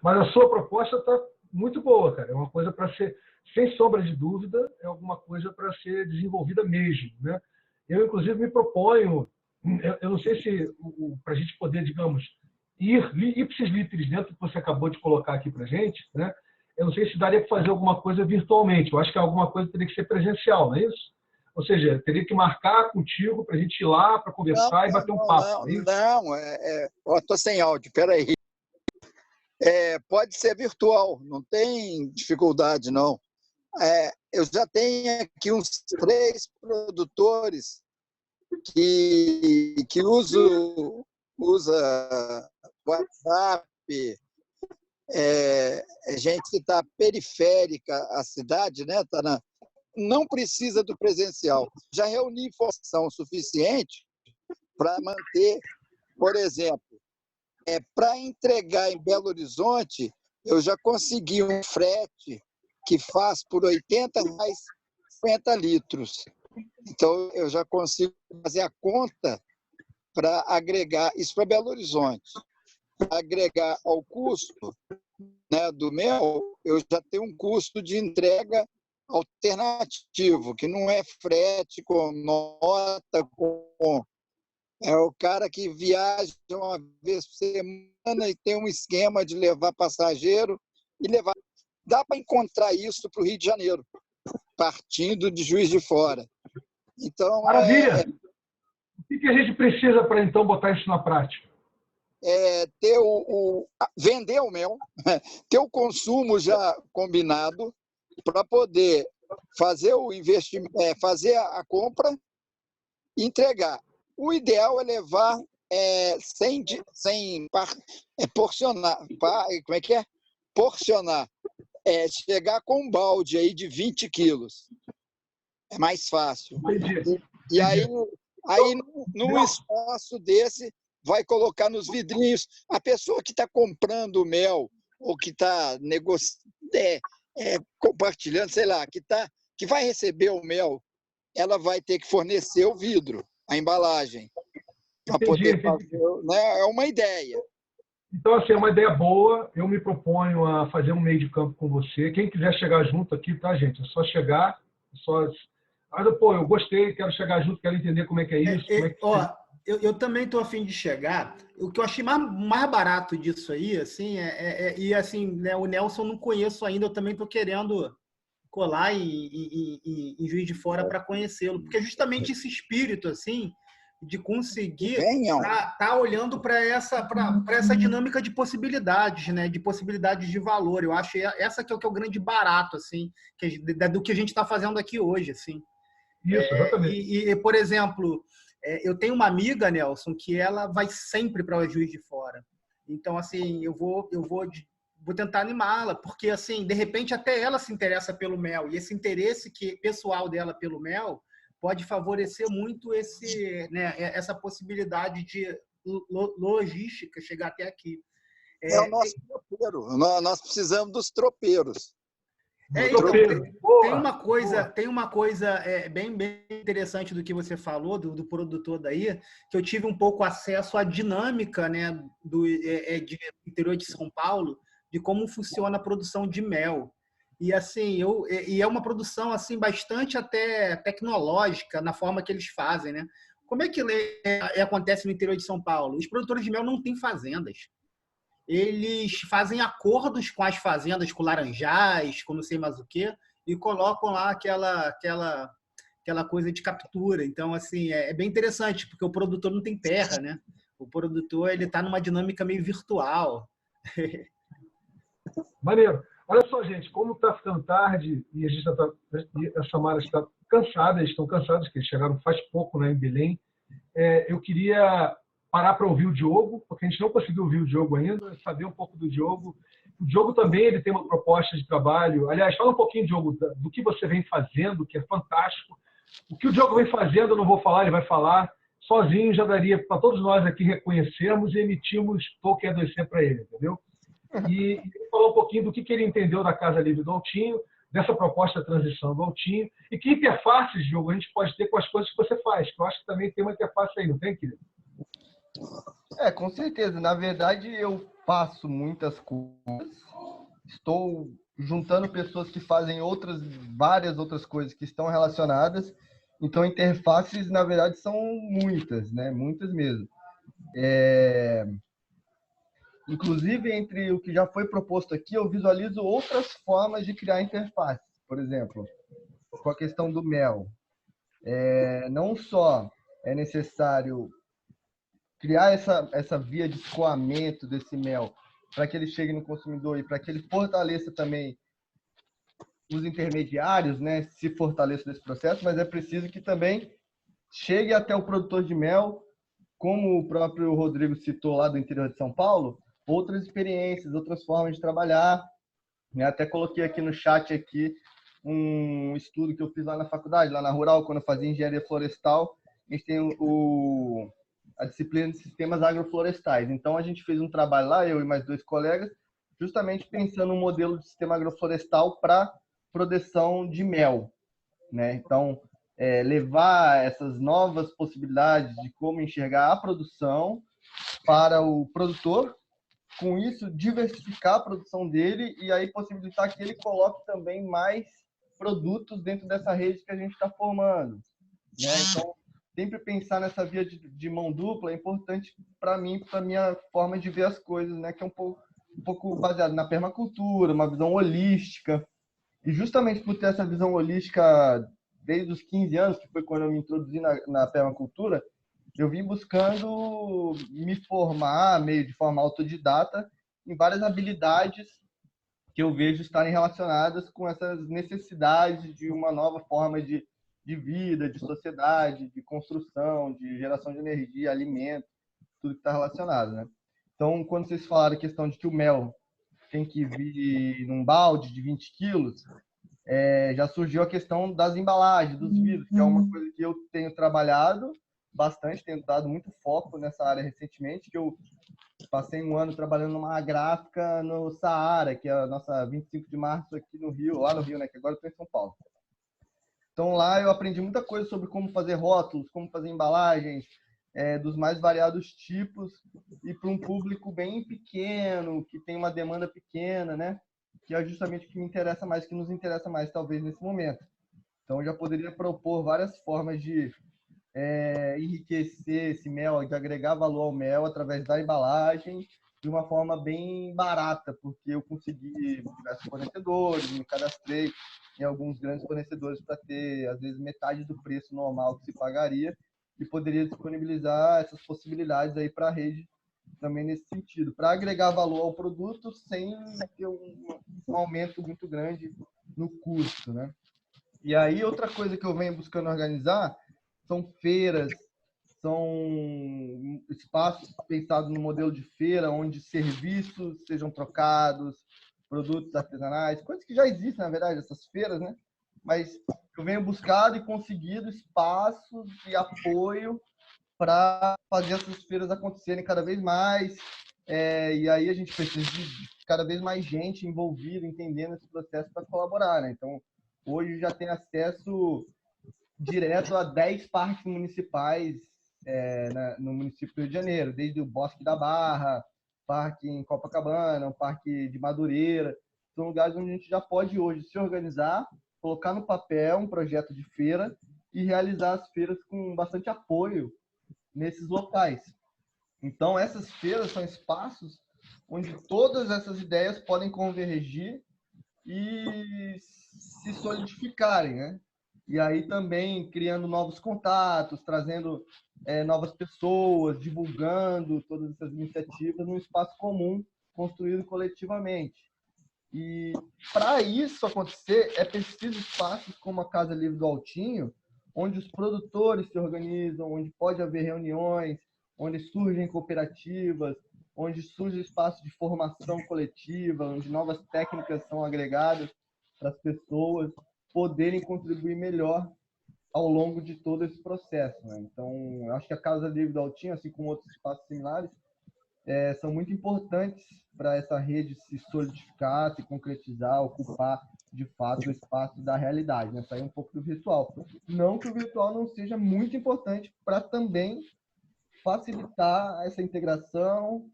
Speaker 1: Mas a sua proposta está muito boa, cara. É uma coisa para ser, sem sombra de dúvida, é alguma coisa para ser desenvolvida mesmo, né? Eu, inclusive, me proponho, eu não sei se para a gente poder, digamos, ir ipsis literis dentro do que você acabou de colocar aqui para a gente, né? Eu não sei se daria para fazer alguma coisa virtualmente. Eu acho que alguma coisa teria que ser presencial, não é isso? Ou seja, teria que marcar contigo para a gente ir lá para conversar e bater um papo.
Speaker 4: Não, estou sem áudio, peraí. Pode ser virtual, não tem dificuldade, não. Eu já tenho aqui uns 3 produtores que usam WhatsApp, gente que está periférica à cidade, né? Não precisa do presencial. Já reuni informação suficiente para manter, por exemplo, para entregar em Belo Horizonte, eu já consegui um frete que faz por R$80 50 litros. Então, eu já consigo fazer a conta para agregar isso para Belo Horizonte. Para agregar ao custo, né, do mel, eu já tenho um custo de entrega alternativo, que não é frete com nota, é o cara que viaja uma vez por semana e tem um esquema de levar passageiro e levar. Dá para encontrar isso para o Rio de Janeiro. partindo de Juiz de Fora. Então,
Speaker 1: Maravilha! O que a gente precisa para, então, botar isso na prática?
Speaker 4: Ter vender o mel, ter o consumo já combinado para poder fazer o investimento, fazer a compra e entregar. O ideal é levar sem porcionar. Como é que é? Porcionar. Chegar com um balde aí de 20 quilos. É mais fácil.
Speaker 1: Entendi.
Speaker 4: E aí num espaço desse, vai colocar nos vidrinhos. A pessoa que está comprando o mel ou que está compartilhando, sei lá, que vai receber o mel, ela vai ter que fornecer o vidro, a embalagem, para poder fazer, né? É uma ideia.
Speaker 1: Então, assim, é uma ideia boa. Eu me proponho a fazer um meio de campo com você. Quem quiser chegar junto aqui, tá, gente? É só chegar. Mas, pô, eu gostei, quero chegar junto, quero entender como é que é isso.
Speaker 7: Eu também estou a fim de chegar. O que eu achei mais barato disso aí, assim, e assim, né, o Nelson eu não conheço ainda, eu também estou querendo colar em Juiz de Fora para conhecê-lo, porque é justamente esse espírito, assim, de conseguir tá olhando para essa dinâmica de possibilidades, né, de possibilidades de valor. Eu acho essa que é o grande barato, assim, do que a gente está fazendo aqui hoje, assim.
Speaker 1: Isso, exatamente.
Speaker 7: E, por exemplo, eu tenho uma amiga, Nelson, que ela vai sempre para o Juiz de Fora. Então, assim, eu vou tentar animá-la, porque, assim, de repente até ela se interessa pelo mel, e esse interesse pessoal dela pelo mel pode favorecer muito essa possibilidade de logística chegar até aqui.
Speaker 4: É o nosso tropeiro. Nós precisamos dos tropeiros.
Speaker 7: Então, tem uma coisa bem interessante do que você falou, do produtor daí, que eu tive um pouco acesso à dinâmica, né, do interior de São Paulo, de como funciona a produção de mel. E assim, é uma produção assim bastante até tecnológica na forma que eles fazem, né? Como é que acontece no interior de São Paulo? Os produtores de mel não têm fazendas. Eles fazem acordos com as fazendas, com laranjais, com não sei mais o quê, e colocam lá aquela coisa de captura. Então, assim, é bem interessante, porque o produtor não tem terra, né? O produtor ele está numa dinâmica meio virtual.
Speaker 1: Maneiro. Olha só, gente, como está ficando tarde e a gente a Samara está cansada, eles estão cansados, que eles chegaram faz pouco, né, em Belém. Eu queria parar para ouvir o Diogo, porque a gente não conseguiu ouvir o Diogo ainda, saber um pouco do Diogo. O Diogo também ele tem uma proposta de trabalho. Aliás, fala um pouquinho, Diogo, do que você vem fazendo, que é fantástico. O que o Diogo vem fazendo, eu não vou falar, ele vai falar. Sozinho já daria para todos nós aqui reconhecermos e emitirmos Tolkien A2C para ele, entendeu? E ele falou um pouquinho do que ele entendeu da Casa Livre do Altinho, dessa proposta de transição do Altinho, e que interfaces, Diogo, a gente pode ter com as coisas que você faz, que eu acho que também tem uma interface aí, não tem, querido?
Speaker 10: Com certeza. Na verdade, eu faço muitas coisas. Estou juntando pessoas que fazem várias outras coisas que estão relacionadas. Então, interfaces, na verdade, são muitas, né? Muitas mesmo. Inclusive, entre o que já foi proposto aqui, eu visualizo outras formas de criar interfaces. Por exemplo, com a questão do mel. Não só é necessário criar essa via de escoamento desse mel para que ele chegue no consumidor e para que ele fortaleça também os intermediários, né, se fortaleça nesse processo, mas é preciso que também chegue até o produtor de mel, como o próprio Rodrigo citou lá do interior de São Paulo, outras experiências, outras formas de trabalhar. Até coloquei aqui no chat um estudo que eu fiz lá na faculdade, lá na Rural, quando eu fazia engenharia florestal. A gente tem a disciplina de sistemas agroflorestais. Então, a gente fez um trabalho lá, eu e mais 2 colegas, justamente pensando um modelo de sistema agroflorestal para produção de mel, né? Então, levar essas novas possibilidades de como enxergar a produção para o produtor, com isso, diversificar a produção dele e aí possibilitar que ele coloque também mais produtos dentro dessa rede que a gente está formando, né? Então, sempre pensar nessa via de mão dupla é importante para mim, para minha forma de ver as coisas, né? Que é um pouco baseado na permacultura, uma visão holística. E justamente por ter essa visão holística desde os 15 anos, que foi quando eu me introduzi na permacultura, eu vim buscando me formar, meio de forma autodidata, em várias habilidades que eu vejo estarem relacionadas com essas necessidades de uma nova forma de vida, de sociedade, de construção, de geração de energia, alimento, tudo que está relacionado, né? Então, quando vocês falaram a questão de que o mel tem que vir num balde de 20 quilos, já surgiu a questão das embalagens, dos vidros, que é uma coisa que eu tenho trabalhado bastante, tenho dado muito foco nessa área recentemente, que eu passei um ano trabalhando numa gráfica no Saara, que é a nossa 25 de março aqui no Rio, lá no Rio, né, que agora eu estou em São Paulo. Então lá eu aprendi muita coisa sobre como fazer rótulos, como fazer embalagens, dos mais variados tipos, e para um público bem pequeno, que tem uma demanda pequena, né? Que é justamente o que me interessa mais, que nos interessa mais, talvez, nesse momento. Então, eu já poderia propor várias formas de enriquecer esse mel, de agregar valor ao mel através da embalagem, de uma forma bem barata, porque eu consegui diversos fornecedores, me cadastrei em alguns grandes fornecedores para ter, às vezes, metade do preço normal que se pagaria, e poderia disponibilizar essas possibilidades aí para a rede também nesse sentido, para agregar valor ao produto sem ter um aumento muito grande no custo, né? E aí, outra coisa que eu venho buscando organizar são feiras, são espaços pensados no modelo de feira, onde serviços sejam trocados, produtos artesanais, coisas que já existem, na verdade, essas feiras, né? Mas eu venho buscado e conseguido espaços e apoio para fazer essas feiras acontecerem cada vez mais. E aí a gente precisa de cada vez mais gente envolvida, entendendo esse processo para colaborar, né? Então, hoje já tem acesso direto a 10 parques municipais no município do Rio de Janeiro, desde o Bosque da Barra, parque em Copacabana, o parque de Madureira. São lugares onde a gente já pode hoje se organizar, colocar no papel um projeto de feira e realizar as feiras com bastante apoio nesses locais. Então, essas feiras são espaços onde todas essas ideias podem convergir e se solidificarem, né? E aí também criando novos contatos, trazendo novas pessoas, divulgando todas essas iniciativas num espaço comum, construído coletivamente. E para isso acontecer, é preciso espaços como a Casa Livre do Altinho, onde os produtores se organizam, onde pode haver reuniões, onde surgem cooperativas, onde surge espaço de formação coletiva, onde novas técnicas são agregadas para as pessoas poderem contribuir melhor ao longo de todo esse processo, né? Então, eu acho que a Casa Livre do Altinho, assim como outros espaços similares, são muito importantes para essa rede se solidificar, se concretizar, ocupar de fato o espaço da realidade, né? Sair um pouco do virtual. Não que o virtual não seja muito importante para também facilitar essa integração,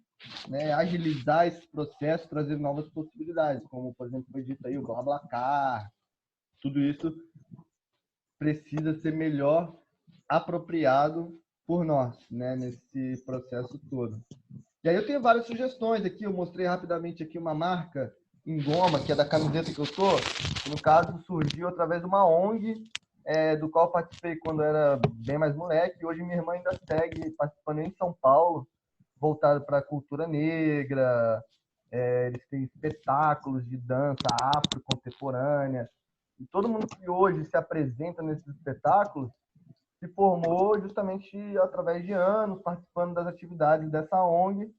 Speaker 10: né? Agilizar esse processo, trazer novas possibilidades, como, por exemplo, foi dito aí, o BlaBlaCar. Tudo isso precisa ser melhor apropriado por nós, né? Nesse processo todo. E aí eu tenho várias sugestões aqui, eu mostrei rapidamente aqui uma marca em goma, que é da camiseta que eu tô, que no caso surgiu através de uma ONG, do qual eu participei quando eu era bem mais moleque, e hoje minha irmã ainda segue participando em São Paulo, voltado para a cultura negra, eles têm espetáculos de dança afro-contemporânea, e todo mundo que hoje se apresenta nesses espetáculos se formou justamente através de anos, participando das atividades dessa ONG,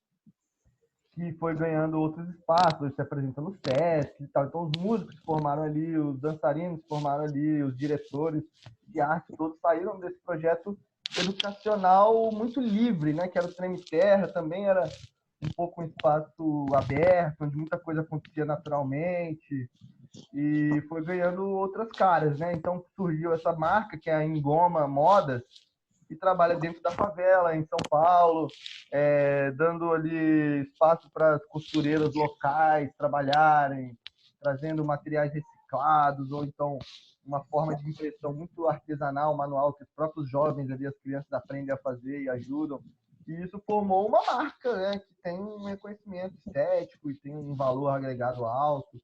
Speaker 10: que foi ganhando outros espaços, se apresentando no SESC e tal. Então, os músicos se formaram ali, os dançarinos se formaram ali, os diretores de arte, todos saíram desse projeto educacional muito livre, né? Que era o Treme Terra, também era um pouco um espaço aberto, onde muita coisa acontecia naturalmente, e foi ganhando outras caras, né? Então surgiu essa marca que é a Engoma Modas, que trabalha dentro da favela em São Paulo, dando ali espaço para as costureiras locais trabalharem, trazendo materiais reciclados, ou então uma forma de impressão muito artesanal, manual, que os próprios jovens ali, as crianças aprendem a fazer e ajudam. E isso formou uma marca, né, que tem um reconhecimento estético e tem um valor agregado alto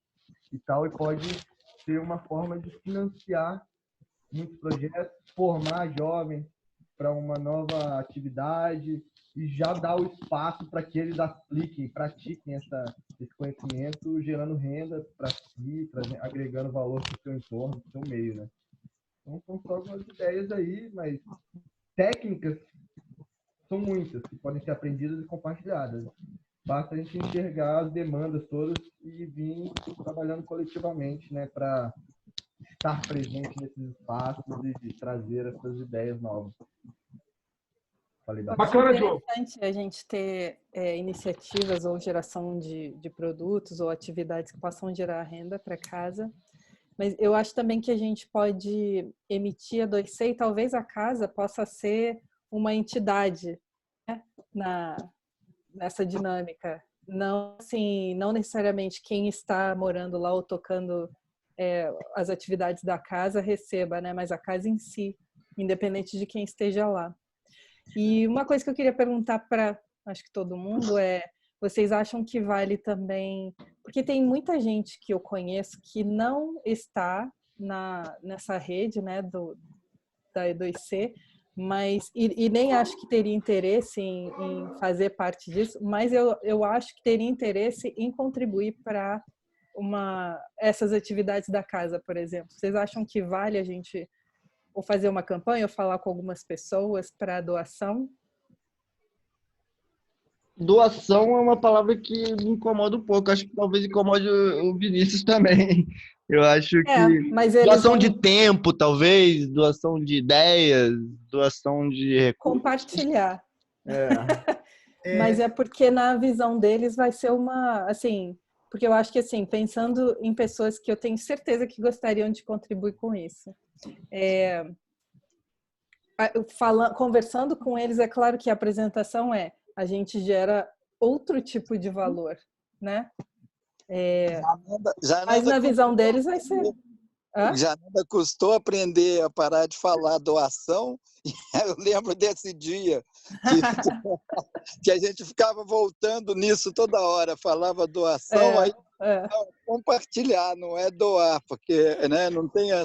Speaker 10: e tal, e pode ser uma forma de financiar muitos projetos, formar jovens para uma nova atividade e já dar o espaço para que eles apliquem, pratiquem esse conhecimento, gerando renda para si, agregando valor para o seu entorno, para o seu meio, né? Então, são só algumas ideias aí, mas técnicas são muitas que podem ser aprendidas e compartilhadas. Basta a gente enxergar as demandas todas e vir trabalhando coletivamente, né, para estar presente nesses espaços e trazer essas ideias novas. Falei
Speaker 1: Bacana, Diogo.
Speaker 2: É interessante a gente ter iniciativas ou geração de produtos ou atividades que possam gerar renda para casa. Mas eu acho também que a gente pode emitir a 2C e talvez a casa possa ser uma entidade, né, nessa dinâmica. Não, assim, não necessariamente quem está morando lá ou tocando as atividades da casa receba, né, mas a casa em si, independente de quem esteja lá. E uma coisa que eu queria perguntar para, acho que todo mundo vocês acham que vale também, porque tem muita gente que eu conheço que não está nessa rede, né, da E2C, mas e nem acho que teria interesse em fazer parte disso, mas eu acho que teria interesse em contribuir para essas atividades da casa, por exemplo. Vocês acham que vale a gente ou fazer uma campanha ou falar com algumas pessoas para doação?
Speaker 10: Doação é uma palavra que me incomoda um pouco. Acho que talvez incomode o Vinícius também. Eu acho que
Speaker 2: mas
Speaker 10: doação de tempo, talvez, doação de ideias, doação de recursos.
Speaker 2: Compartilhar. Mas é porque na visão deles vai ser assim, porque eu acho que assim, pensando em pessoas que eu tenho certeza que gostariam de contribuir com isso. Conversando com eles, é claro que a apresentação a gente gera outro tipo de valor, né? Mas na visão deles vai ser...
Speaker 4: Já nada custou aprender a parar de falar doação. Eu lembro desse dia que a gente ficava voltando nisso toda hora, falava doação, aí compartilhar, não é doar, porque, né, não tem a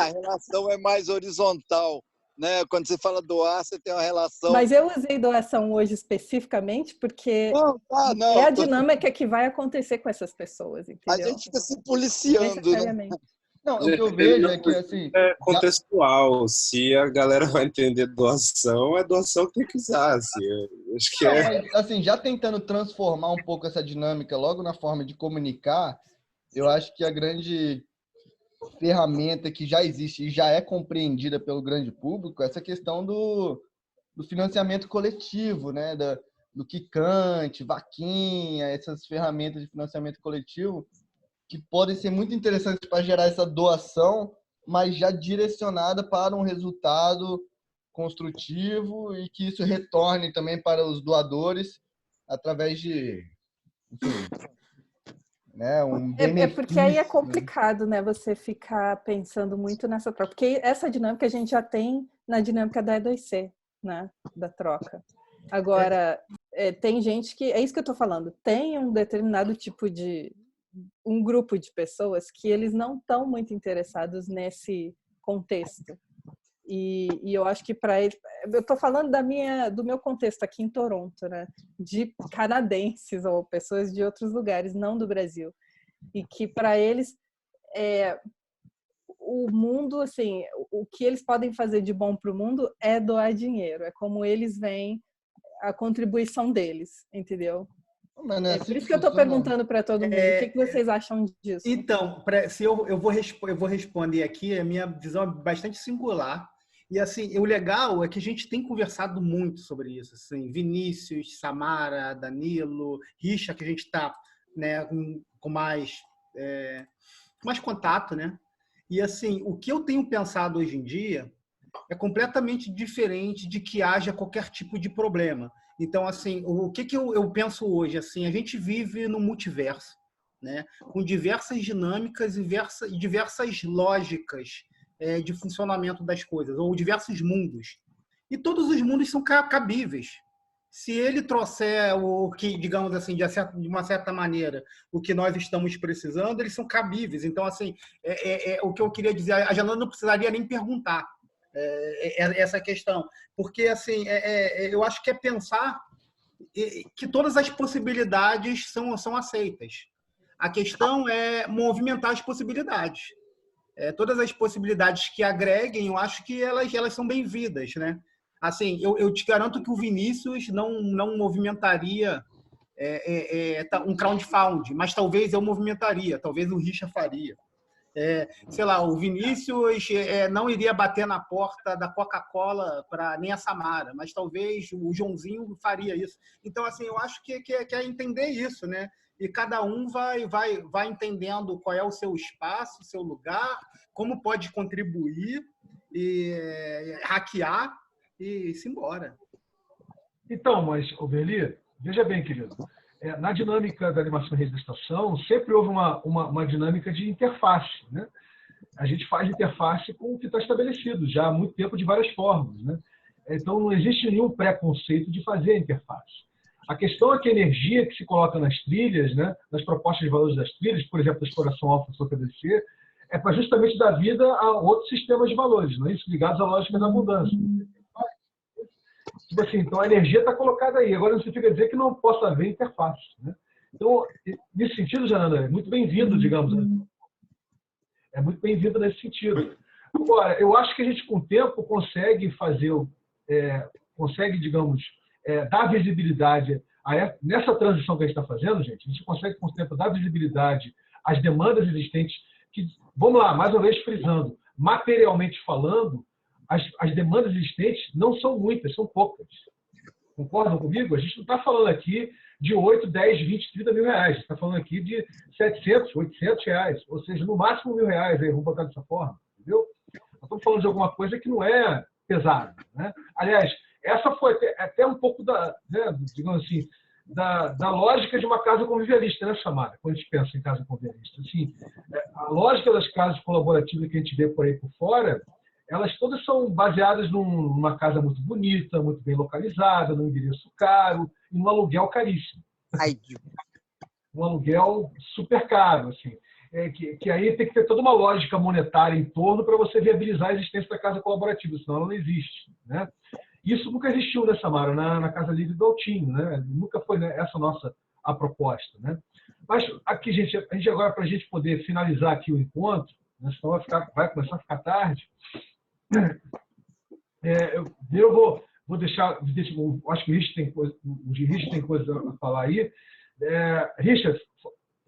Speaker 4: relação é mais horizontal. Né? Quando você fala doar, você tem uma relação...
Speaker 2: Mas eu usei doação hoje especificamente porque é a dinâmica que vai acontecer com essas pessoas, entendeu?
Speaker 4: A gente fica se policiando, né?
Speaker 10: Não, o que eu vejo é que, assim...
Speaker 11: É contextual. Se a galera vai entender doação, é doação que tem que usar. Assim. Acho que
Speaker 10: mas, assim, já tentando transformar um pouco essa dinâmica logo na forma de comunicar, eu acho que a grande ferramenta que já existe e já é compreendida pelo grande público, essa questão do financiamento coletivo, né? Do Quicante, Vaquinha, essas ferramentas de financiamento coletivo que podem ser muito interessantes para gerar essa doação, mas já direcionada para um resultado construtivo e que isso retorne também para os doadores através de, enfim, né, um benefício.
Speaker 2: Porque aí é complicado, né, você ficar pensando muito nessa troca. Porque essa dinâmica a gente já tem na dinâmica da E2C, né, da troca. Agora, tem gente que... É isso que eu estou falando. Tem um determinado tipo de... Um grupo de pessoas que eles não estão muito interessados nesse contexto. E eu acho que para eles... Eu estou falando do meu contexto aqui em Toronto, né? De canadenses ou pessoas de outros lugares, não do Brasil. E que para eles, o mundo, assim, o que eles podem fazer de bom para o mundo é doar dinheiro. É como eles veem a contribuição deles, entendeu? Por isso que eu estou perguntando para todo mundo, o que vocês acham disso?
Speaker 7: Então, se eu vou responder aqui, a minha visão é bastante singular. E assim, o legal é que a gente tem conversado muito sobre isso. Assim, Vinícius, Samara, Danilo, Richa, que a gente está, né, com mais contato, né? E assim, o que eu tenho pensado hoje em dia é completamente diferente de que haja qualquer tipo de problema. Então, assim, o que eu penso hoje? Assim, a gente vive no multiverso, né? Com diversas dinâmicas e diversas lógicas de funcionamento das coisas, ou diversos mundos. E todos os mundos são cabíveis. se ele trouxer o que, digamos assim, de uma certa maneira, o que nós estamos precisando, eles são cabíveis. Então, assim, o que eu queria dizer, a Jananda não precisaria nem perguntar essa questão, porque, assim, eu acho que é pensar que todas as possibilidades são aceitas. A questão é movimentar as possibilidades. Todas as possibilidades que agreguem, eu acho que elas são bem-vindas, né? Assim, eu te garanto que o Vinícius não movimentaria um crowdfunding, mas talvez eu movimentaria, talvez o Richa faria. Sei lá, o Vinícius não iria bater na porta da Coca-Cola para nem a Samara, mas talvez o Joãozinho faria isso. Então, assim, eu acho que é entender isso, né? E cada um vai entendendo qual é o seu espaço, o seu lugar, como pode contribuir e hackear e se embora.
Speaker 1: Então, mas, Verli, veja bem, querido, na dinâmica da animação em rede da estação, sempre houve uma dinâmica de interface, né? A gente faz interface com o que está estabelecido já há muito tempo de várias formas, né? Então, não existe nenhum preconceito de fazer a interface. A questão é que a energia que se coloca nas trilhas, né, nas propostas de valores das trilhas, por exemplo, da exploração alfa DC, é para justamente dar vida a outros sistemas de valores, não é isso? Ligados à lógica da abundância. Tipo assim, então a energia está colocada aí. Agora não significa dizer que não possa haver interface, né? Então, nesse sentido, Jananda, é muito bem-vindo, digamos. Né? É muito bem-vindo nesse sentido. Agora, eu acho que a gente, com o tempo, consegue fazer, digamos, dar visibilidade nessa transição que a gente está fazendo, gente. A gente consegue, com o tempo, dar visibilidade às demandas existentes. Que, vamos lá, mais uma vez frisando, materialmente falando, as demandas existentes não são muitas, são poucas. Concordam comigo? A gente não está falando aqui de 8, 10, 20, 30 mil reais. A gente está falando aqui de 700, 800 reais. Ou seja, no máximo R$1.000, aí, vamos botar dessa forma. Entendeu? Nós estamos falando de alguma coisa que não é pesada, né? Aliás, essa foi até um pouco digamos assim, da lógica de uma casa convivialista, né, Samara? Quando a gente pensa em casa convivialista. Assim, a lógica das casas colaborativas que a gente vê por aí por fora, elas todas são baseadas numa casa muito bonita, muito bem localizada, num endereço caro e num aluguel caríssimo. Um aluguel super caro, assim. Que aí tem que ter toda uma lógica monetária em torno para você viabilizar a existência da casa colaborativa, senão ela não existe, né? Isso nunca existiu, né, Samara, na Casa Livre do Altinho, né? Nunca foi, né, essa a proposta, né? Mas aqui, a gente agora, para a gente poder finalizar aqui o encontro, né, senão vai começar a ficar tarde, eu vou deixar, acho que o Richard tem coisa a falar aí. Richard,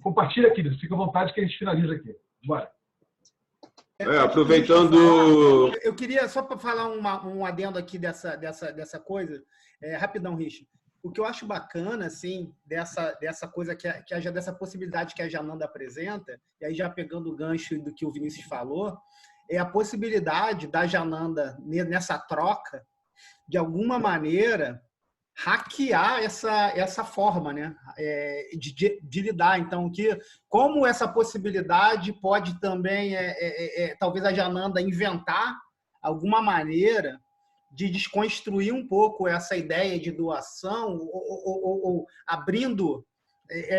Speaker 1: compartilha, querido, fica à vontade que a gente finaliza aqui. Bora.
Speaker 9: Aproveitando...
Speaker 7: Eu queria, só para falar um adendo aqui dessa coisa, rapidão, Richard. O que eu acho bacana, assim, dessa coisa, dessa possibilidade que a Jananda apresenta, e aí já pegando o gancho do que o Vinícius falou, é a possibilidade da Jananda, nessa troca, de alguma maneira, hackear essa forma, né, de lidar. Então, como essa possibilidade pode também, talvez a Jananda inventar alguma maneira de desconstruir um pouco essa ideia de doação, ou abrindo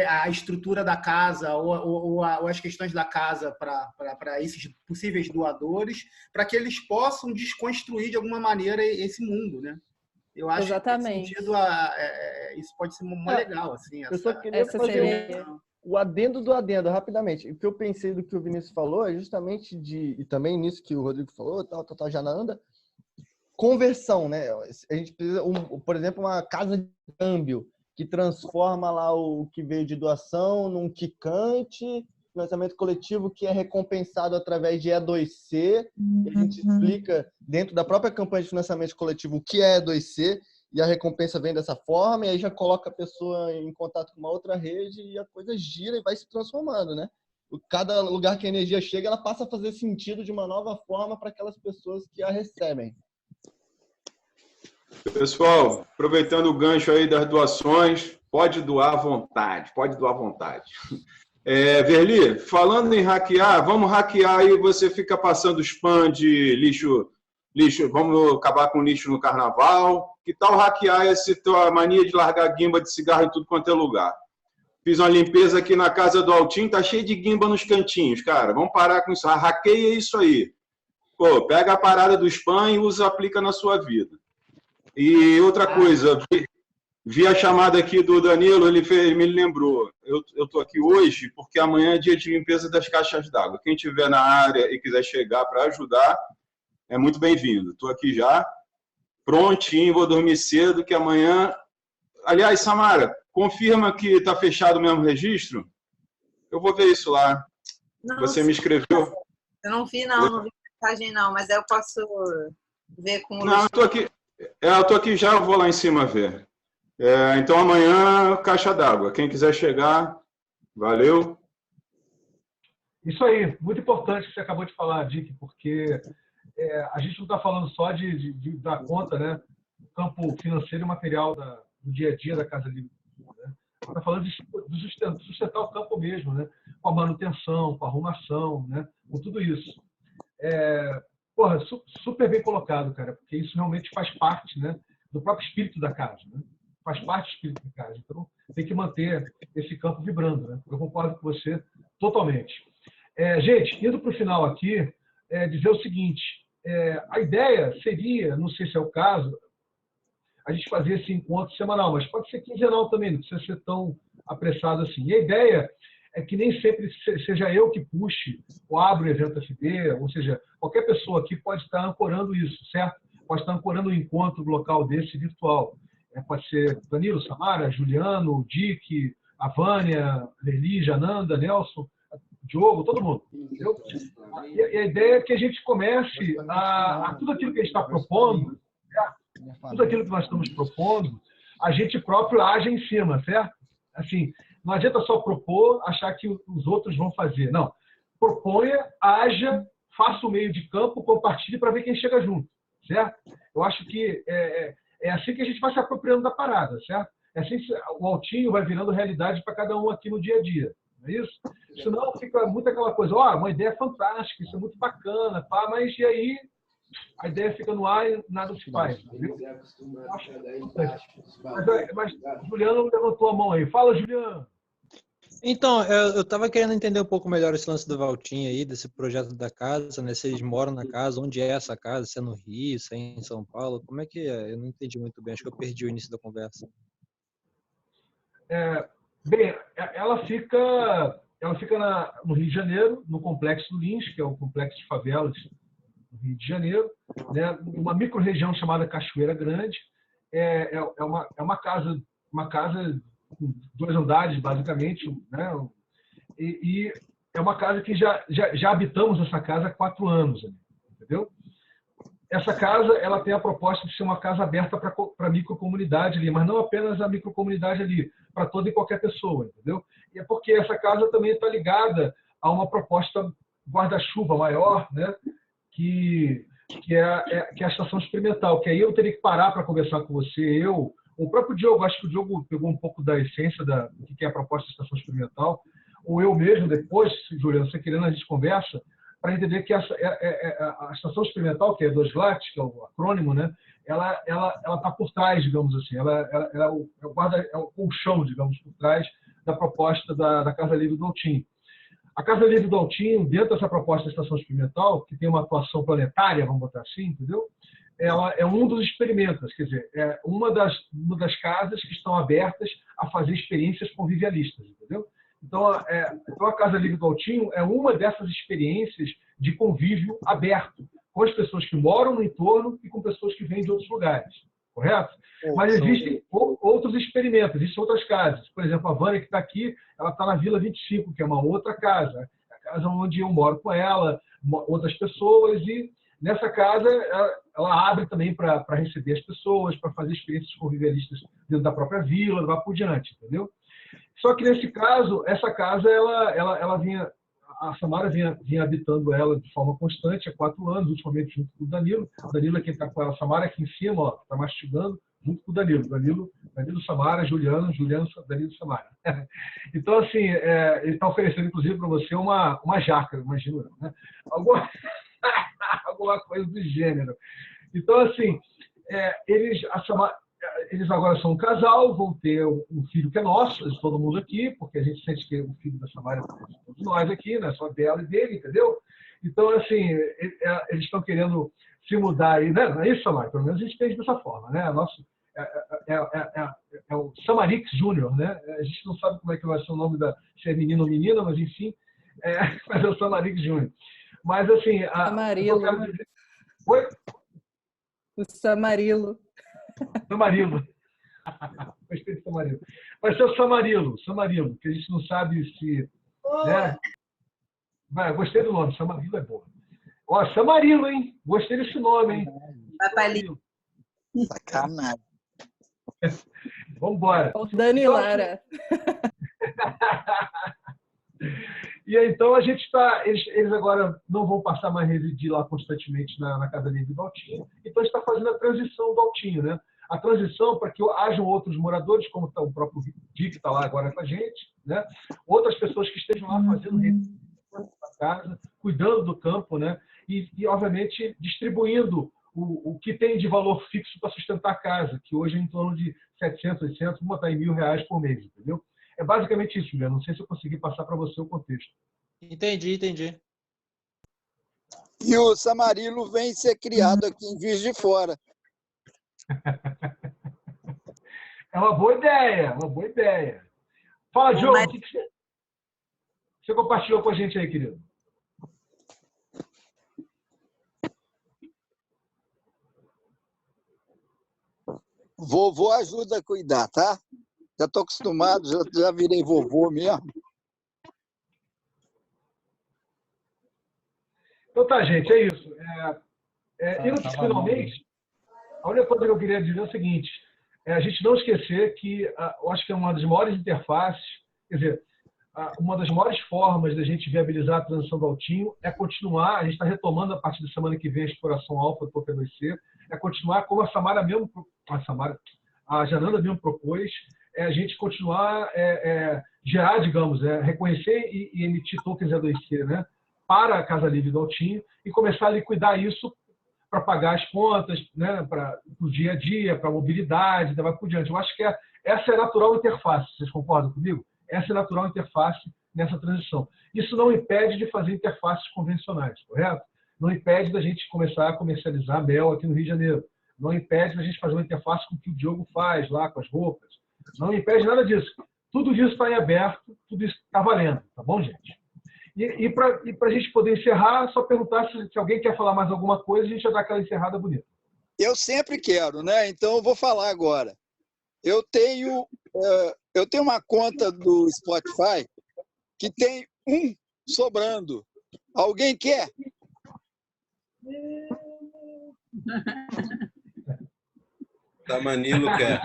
Speaker 7: a estrutura da casa ou as questões da casa para esses possíveis doadores, para que eles possam desconstruir de alguma maneira esse mundo, né? Eu acho
Speaker 2: Exatamente.
Speaker 7: que nesse sentido isso pode ser muito legal. Assim,
Speaker 10: eu só queria fazer o adendo do adendo, rapidamente. O que eu pensei do que o Vinícius falou é justamente e também nisso que o Rodrigo falou, tal, Jananda, conversão, né? A gente precisa, por exemplo, uma casa de câmbio que transforma lá o que veio de doação num quicante, financiamento coletivo que é recompensado através de E2C. E a gente explica dentro da própria campanha de financiamento coletivo o que é E2C e a recompensa vem dessa forma, e aí já coloca a pessoa em contato com uma outra rede e a coisa gira e vai se transformando, né? Cada lugar que a energia chega, ela passa a fazer sentido de uma nova forma para aquelas pessoas que a recebem.
Speaker 9: Pessoal, aproveitando o gancho aí das doações, pode doar à vontade, pode doar à vontade. Verli, falando em hackear, vamos hackear aí, você fica passando spam de lixo lixo, vamos acabar com lixo no carnaval. Que tal hackear essa tua mania de largar guimba de cigarro em tudo quanto é lugar? Fiz uma limpeza aqui na casa do Altinho, tá cheio de guimba nos cantinhos, cara. Vamos parar com isso. Hackeia isso aí. Pô, pega a parada do spam e usa, aplica na sua vida. E outra coisa, vi a chamada aqui do Danilo, ele me lembrou. Eu tô aqui hoje porque amanhã é dia de limpeza das caixas d'água. Quem estiver na área e quiser chegar para ajudar, é muito bem-vindo. Estou aqui já, prontinho, vou dormir cedo, que amanhã... Aliás, Samara, confirma que está fechado o mesmo registro? Eu vou ver isso lá.
Speaker 6: Não,
Speaker 9: você me escreveu?
Speaker 6: Eu não vi, não vi mensagem, não, mas eu posso ver com o...
Speaker 9: Não, eu tô aqui já, eu vou lá em cima ver. Então, amanhã, caixa d'água. Quem quiser chegar, valeu.
Speaker 1: Isso aí, muito importante que você acabou de falar, Dick, porque a gente não está falando só de dar conta, né, do campo financeiro e material do dia a dia da Casa Livre. Né? Está falando de sustentar o campo mesmo, né, com a manutenção, com a arrumação, né, com tudo isso. Porra, super bem colocado, cara, porque isso realmente faz parte, né, do próprio espírito da casa, né? Faz parte do espírito da casa. Então, tem que manter esse campo vibrando, né? Eu concordo com você totalmente. Gente, indo para o final aqui, dizer o seguinte, a ideia seria, não sei se é o caso, a gente fazer esse encontro semanal, mas pode ser quinzenal também, não precisa ser tão apressado assim. E a ideia é que nem sempre seja eu que puxe ou abro o evento FB, ou seja, qualquer pessoa aqui pode estar ancorando isso, certo? Pode estar ancorando um encontro local desse virtual. Pode ser Danilo, Samara, Juliano, Dick, a Vânia, Leli, Jananda, Nelson, Diogo, todo mundo. Entendeu? E a ideia é que a gente comece a tudo aquilo que a gente está propondo, certo? Tudo aquilo que nós estamos propondo, a gente próprio age em cima, certo? Assim, não adianta só propor, achar que os outros vão fazer. Não. Proponha, haja, faça o meio de campo, compartilhe para ver quem chega junto, certo? Eu acho que é assim que a gente vai se apropriando da parada, certo? É assim que o Altinho vai virando realidade para cada um aqui no dia a dia, não é isso? Senão fica muito aquela coisa, uma ideia fantástica, isso é muito bacana, pá, mas e aí a ideia fica no ar e nada se faz. Mas Juliano levantou a mão aí. Fala, Juliano.
Speaker 8: Então, eu estava querendo entender um pouco melhor esse lance do Valtinho aí, desse projeto da casa, né? Se eles moram na casa, onde é essa casa? Se é no Rio, se é em São Paulo? Como é que é? Eu não entendi muito bem, acho que eu perdi o início da conversa.
Speaker 1: Bem, ela fica no Rio de Janeiro, no Complexo Lins, que é o complexo de favelas do Rio de Janeiro, né? Uma micro-região chamada Cachoeira Grande. É uma casa com 2 andares, basicamente, né? E é uma casa que já habitamos essa casa há 4 anos, entendeu? Essa casa ela tem a proposta de ser uma casa aberta para a microcomunidade ali, mas não apenas a microcomunidade ali, para toda e qualquer pessoa, entendeu? E é porque essa casa também está ligada a uma proposta guarda-chuva maior, né? Que é a estação experimental, que aí eu teria que parar para conversar com você, o próprio Diogo, acho que o Diogo pegou um pouco da essência do que é a proposta da estação experimental, ou eu mesmo depois, Juliano, você querendo, a gente conversa, para entender que a estação experimental, que é 2GLAT, que é o acrônimo, né, ela está por trás, digamos assim, ela é o colchão, digamos, por trás da proposta da Casa Livre do Altinho. A Casa Livre do Altinho, dentro dessa proposta da estação experimental, que tem uma atuação planetária, vamos botar assim, entendeu? Ela é um dos experimentos, quer dizer, é uma das casas que estão abertas a fazer experiências convivialistas, entendeu? Então, a Casa Livre do Altinho é uma dessas experiências de convívio aberto, com as pessoas que moram no entorno e com pessoas que vêm de outros lugares, correto? Mas existem outros experimentos, existem outras casas. Por exemplo, a Vânia, que está aqui, ela está na Vila 25, que é uma outra casa, a casa onde eu moro com ela, outras pessoas, e nessa casa ela abre também para receber as pessoas, para fazer experiências convivialistas dentro da própria vila, vai por diante, entendeu? Só que nesse caso, essa casa, a Samara vinha habitando ela de forma constante há 4 anos, ultimamente junto com o Danilo. O Danilo é quem está com ela, a Samara aqui em cima, está mastigando, junto com o Danilo. Danilo, Samara, Juliano, Danilo, Samara. Então, assim, ele está oferecendo, inclusive, para você uma jaca, imagino eu, né? Alguma alguma coisa do gênero. Então, assim, eles agora são um casal, vão ter um filho que é nosso, de todo mundo aqui, porque a gente sente que o filho da Samara é de todos nós aqui, não é só dela e dele, entendeu? Então, assim, eles estão querendo se mudar aí, né? Não é isso, Samara? Pelo menos a gente pensa dessa forma, né? É o Samarix Júnior, né? A gente não sabe como é que vai ser o nome se é menino ou menina, mas enfim, mas é o Samarix Júnior. Mas, assim...
Speaker 2: Samarilo.
Speaker 1: Oi?
Speaker 2: O Samarilo.
Speaker 1: Samarilo. Gostei de Samarilo. Vai ser o Samarilo, que a gente não sabe se... Né? Gostei do nome, Samarilo é bom. Ó, Samarilo, hein? Gostei desse nome, hein?
Speaker 6: Samarilo.
Speaker 4: Sacanagem.
Speaker 1: Vamos embora.
Speaker 2: O Dani Lara.
Speaker 1: E então a gente está... Eles agora não vão passar mais a residir lá constantemente na Casa Livre do Altinho. Então a gente está fazendo a transição do Altinho, né? A transição para que hajam outros moradores, como está o próprio Di, que está lá agora com a gente, né? Outras pessoas que estejam lá fazendo a casa, cuidando do campo, né? E, obviamente, distribuindo o que tem de valor fixo para sustentar a casa, que hoje é em torno de 700, 800, vamos botar em R$1.000 por mês, entendeu? É basicamente isso, Juliano. Não sei se eu consegui passar para você o contexto.
Speaker 8: Entendi.
Speaker 4: E o Samarilo vem ser criado aqui em Juiz de Fora.
Speaker 1: É uma boa ideia, Fala, Diogo, o que você compartilhou com a gente aí, querido?
Speaker 4: Vovô ajuda a cuidar, tá? Já estou acostumado, já virei vovô mesmo.
Speaker 1: Então tá, gente, é isso. Indo finalmente, a única coisa que eu queria dizer é o seguinte, a gente não esquecer que eu acho que é uma das maiores interfaces, quer dizer, uma das maiores formas da gente viabilizar a transição do Altinho é continuar, a gente está retomando a partir da semana que vem a exploração alfa do P2C, é continuar como a Jananda mesmo propôs, a gente continuar gerar, digamos, reconhecer e emitir tokens E2C, né, para a Casa Livre do Altinho e começar a liquidar isso para pagar as contas, né, para o dia a dia, para a mobilidade, vai por diante. Eu acho que essa é a natural interface, vocês concordam comigo? Essa é a natural interface nessa transição. Isso não impede de fazer interfaces convencionais, correto? Não impede da gente começar a comercializar mel aqui no Rio de Janeiro. Não impede da gente fazer uma interface com o que o Diogo faz lá, com as roupas. Não impede nada disso. Tudo isso está em aberto, tudo isso está valendo, tá bom, gente? E para a gente poder encerrar, só perguntar se alguém quer falar mais alguma coisa, a gente já dá aquela encerrada bonita.
Speaker 4: Eu sempre quero, né? Então eu vou falar agora. Eu tenho uma conta do Spotify que tem um sobrando. Alguém quer?
Speaker 11: Tamanilo quer.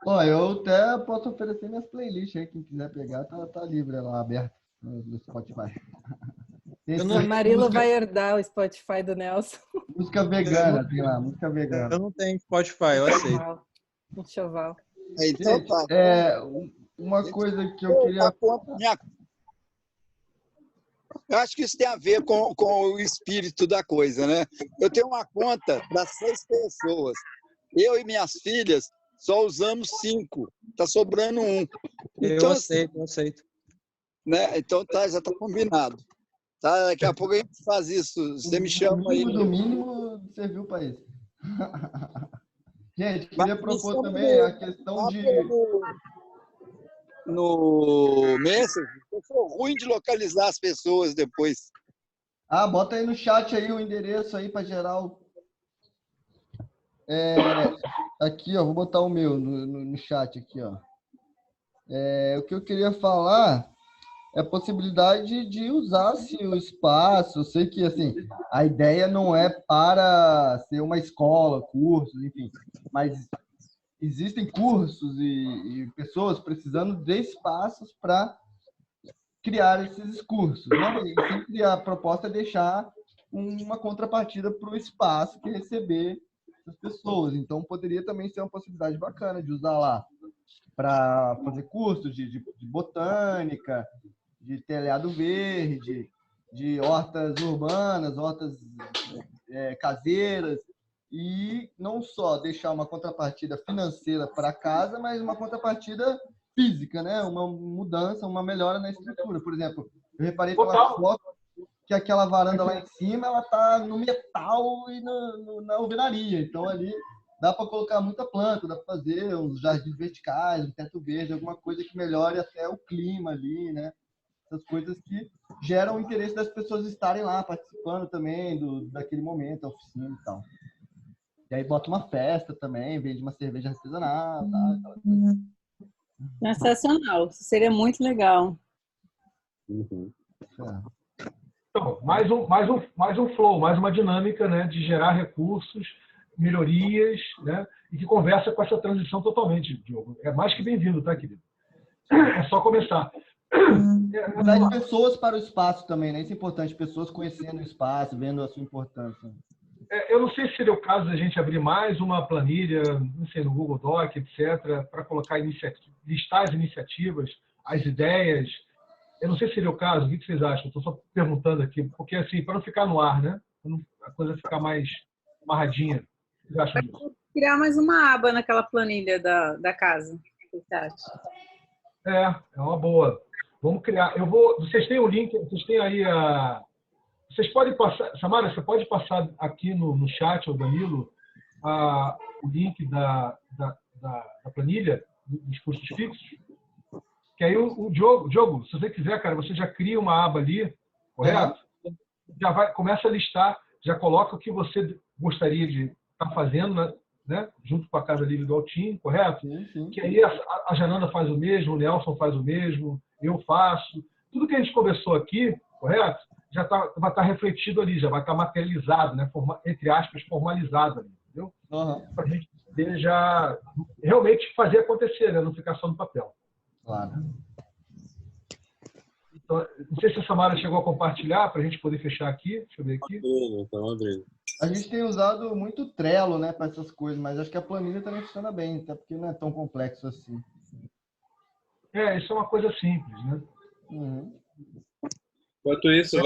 Speaker 10: Ó, eu até posso oferecer minhas playlists aí. Quem quiser pegar, tá livre lá, aberto no Spotify.
Speaker 2: O Marilo vai herdar o Spotify do Nelson.
Speaker 10: Música vegana, tem lá, música vegana.
Speaker 8: Eu não tenho Spotify, eu aceito.
Speaker 2: Um choval.
Speaker 4: Então tá.
Speaker 10: Uma coisa que eu queria...
Speaker 4: Eu acho que isso tem a ver com o espírito da coisa, né? Eu tenho uma conta para 6 pessoas. Eu e minhas filhas só usamos 5. Está sobrando 1. Então,
Speaker 8: eu aceito.
Speaker 4: Né? Então já está combinado. Tá? Daqui a pouco a gente faz isso. Você me chama aí.
Speaker 10: No mínimo, serviu para isso. Gente, queria propor também a questão de...
Speaker 4: No Messenger, eu sou ruim de localizar as pessoas depois.
Speaker 10: Bota aí no chat aí o endereço aí para geral. Aqui, ó, vou botar o meu no chat aqui, ó. O que eu queria falar é a possibilidade de usar-se o espaço. Eu sei que, assim, a ideia não é para ser uma escola, cursos, enfim, mas existem cursos e pessoas precisando de espaços para criar esses cursos, né? E sempre a proposta é deixar uma contrapartida para o espaço que receber as pessoas. Então, poderia também ser uma possibilidade bacana de usar lá para fazer cursos de botânica, de telhado verde, de hortas urbanas, hortas caseiras, e não só deixar uma contrapartida financeira para casa, mas uma contrapartida física, né? Uma mudança, uma melhora na estrutura. Por exemplo, eu reparei pela foto que aquela varanda lá em cima, ela tá no metal e na alvenaria. Então, ali dá para colocar muita planta, dá para fazer uns jardins verticais, um teto verde, alguma coisa que melhore até o clima ali, né? Essas coisas que geram o interesse das pessoas estarem lá participando também daquele momento, a oficina e tal. E aí bota uma festa também, vende uma cerveja artesanal, tá?
Speaker 6: Sensacional, isso seria muito legal.
Speaker 1: Então, mais um flow, mais uma dinâmica, né, de gerar recursos, melhorias, né, e que conversa com essa transição totalmente, Diogo. É mais que bem-vindo, tá, querido? É só começar.
Speaker 10: Traz pessoas para o espaço também, né? Isso é importante, pessoas conhecendo o espaço, vendo a sua importância.
Speaker 1: Eu não sei se seria o caso da gente abrir mais uma planilha, não sei, no Google Doc, etc., para colocar listar as iniciativas, as ideias. Eu não sei se seria o caso, o que vocês acham? Estou só perguntando aqui, porque assim, para não ficar no ar, né? Para a coisa ficar mais amarradinha. O que vocês acham disso?
Speaker 6: Criar mais uma aba naquela planilha da casa. O que você acha?
Speaker 1: É uma boa. Vamos criar. Vocês têm o link, vocês têm aí a. Vocês podem passar, Samara, você pode passar aqui no chat, ou Danilo, o link da planilha dos custos fixos? Que aí o Diogo, se você quiser, cara, você já cria uma aba ali, correto? Já começa a listar, já coloca o que você gostaria de estar fazendo, né? Junto com a Casa Livre do Altinho, correto? Sim. Que aí a Jananda faz o mesmo, o Nelson faz o mesmo, eu faço. Tudo que a gente conversou aqui, correto? Já vai estar refletido ali, já vai estar materializado, né? Entre aspas, formalizado ali, entendeu? Para a gente poder já realmente fazer acontecer, né? Não ficar só no papel.
Speaker 10: Claro.
Speaker 1: Então, não sei se a Samara chegou a compartilhar para a gente poder fechar aqui. Deixa eu ver aqui.
Speaker 10: A gente tem usado muito Trello, né, para essas coisas, mas acho que a planilha também funciona bem, até porque não é tão complexo assim.
Speaker 1: Isso é uma coisa simples, né?
Speaker 11: Enquanto isso,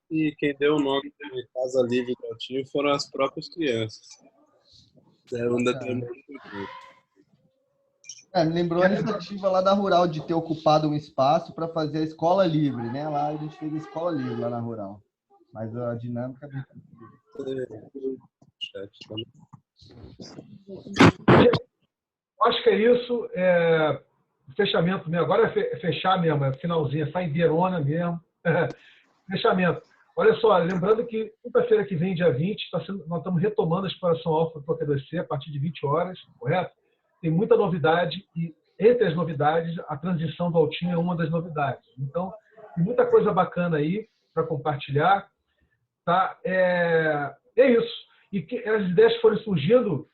Speaker 11: e quem deu o nome de Casa Livre do Altinho foram as próprias crianças.
Speaker 10: Me lembrou a iniciativa lá da Rural de ter ocupado um espaço para fazer a escola livre, né? Lá a gente fez a escola livre lá na Rural. Mas a dinâmica é bem
Speaker 1: Acho que é isso. Fechamento mesmo. Agora é fechar mesmo, é finalzinho, é saideirona mesmo. Fechamento. Olha só, lembrando que quinta-feira que vem, dia 20, nós estamos retomando a exploração alfa do P2C a partir de 20 horas, correto? Tem muita novidade e, entre as novidades, a transição do Altinho é uma das novidades. Então, tem muita coisa bacana aí para compartilhar. Tá? É isso. E que as ideias que forem surgindo,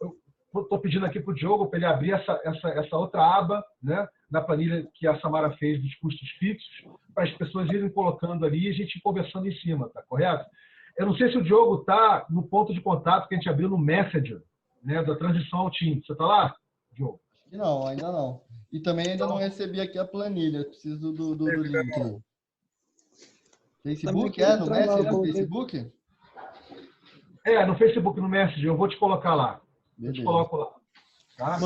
Speaker 1: eu estou pedindo aqui para o Diogo para ele abrir essa outra aba, né, na planilha que a Samara fez dos custos fixos, para as pessoas irem colocando ali e a gente ir conversando em cima, tá correto? Eu não sei se o Diogo está no ponto de contato que a gente abriu no Messenger, né, da transição ao Team. Você está lá, Diogo?
Speaker 10: Não, ainda não. E também ainda não recebi aqui a planilha. Preciso do link. Facebook? No Messenger? No Facebook?
Speaker 1: No Facebook, no Messenger. Eu vou te colocar lá. Eu te coloco lá. Tá?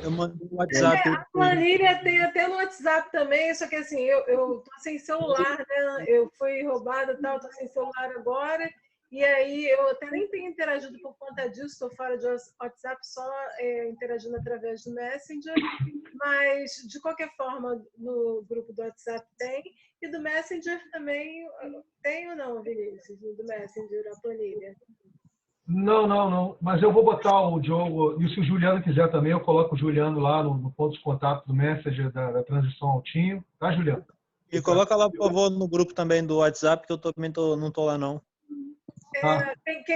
Speaker 8: Eu mandei um WhatsApp.
Speaker 5: A planilha tem até no WhatsApp também, só que assim, eu tô sem celular, né? Eu fui roubada e tal, tô sem celular agora. E aí eu até nem tenho interagido por conta disso, estou fora de WhatsApp, só interagindo através do Messenger. Mas, de qualquer forma, no grupo do WhatsApp tem. E do Messenger também tem ou não, Vinícius? Do Messenger, a planilha?
Speaker 1: Não. Mas eu vou botar o Diogo, e se o Juliano quiser também, eu coloco o Juliano lá no ponto de contato do Messenger da transição ao Tinho. Tá, Juliano?
Speaker 8: E coloca lá, por favor, no grupo também do WhatsApp, que eu também não estou lá, não.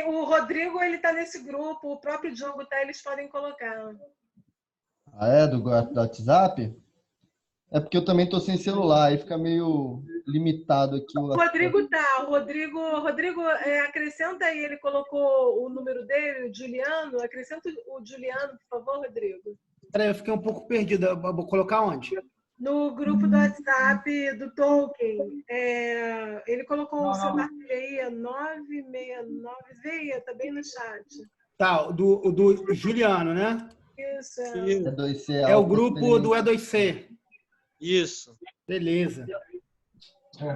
Speaker 5: O Rodrigo, ele está nesse grupo, o próprio Diogo está, eles podem colocar.
Speaker 10: Do WhatsApp? É porque eu também estou sem celular, aí fica meio limitado aqui.
Speaker 5: O Rodrigo tá. O Rodrigo, acrescenta aí, ele colocou o número dele, o Juliano. Acrescenta o Juliano, por favor, Rodrigo.
Speaker 7: Peraí, eu fiquei um pouco perdido. Eu vou colocar onde?
Speaker 5: no grupo do WhatsApp do Tolkien. Ele colocou o celular dele aí, 969. Veia, tá bem no chat.
Speaker 7: Tá, do Juliano, né?
Speaker 5: Isso.
Speaker 10: E2C,
Speaker 7: É o grupo do E2C.
Speaker 8: Isso.
Speaker 7: Beleza.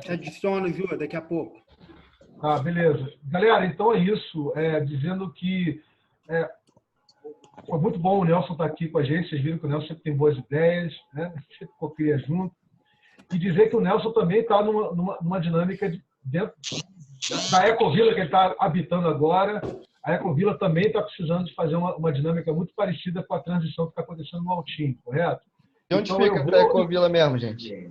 Speaker 7: Te adiciono, Ju, daqui a pouco.
Speaker 1: Tá, beleza. Galera, então é isso. Dizendo que foi muito bom o Nelson estar aqui com a gente. Vocês viram que o Nelson sempre tem boas ideias, né? Sempre cocria junto. E dizer que o Nelson também está numa dinâmica dentro da Ecovila que ele está habitando agora. A Ecovila também está precisando de fazer uma dinâmica muito parecida com a transição que está acontecendo no Altim, correto?
Speaker 10: E onde fica essa Ecovila mesmo, gente?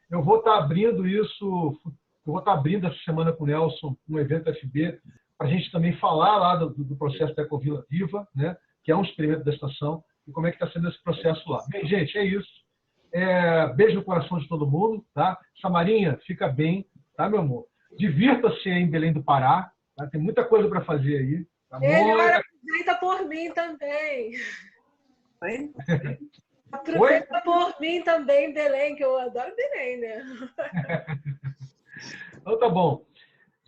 Speaker 1: Eu vou estar abrindo isso, eu vou estar abrindo essa semana com o Nelson um evento FB para a gente também falar lá do processo da Ecovila Viva, né? Que é um experimento da estação, e como é que está sendo esse processo lá. Bem, gente, é isso. Beijo no coração de todo mundo, tá? Samarinha, fica bem, tá, meu amor? Divirta-se em Belém do Pará, tá? Tem muita coisa para fazer aí. Tá?
Speaker 5: Ele aproveita por mim também.
Speaker 6: Oi?
Speaker 5: Aproveita por mim também, Belém, que eu adoro Belém, né?
Speaker 1: Então tá bom.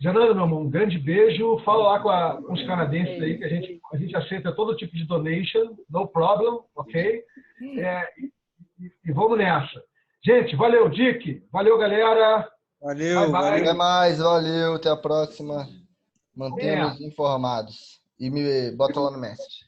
Speaker 1: Janana, meu amor, um grande beijo. Fala lá com os canadenses aí, que a gente aceita todo tipo de donation, no problem, ok? E vamos nessa. Gente, valeu, Dick. Valeu, galera.
Speaker 8: Valeu,
Speaker 1: bye, bye.
Speaker 10: Até mais, valeu, até a próxima. Mantenha-nos informados. E me bota lá no Messenger.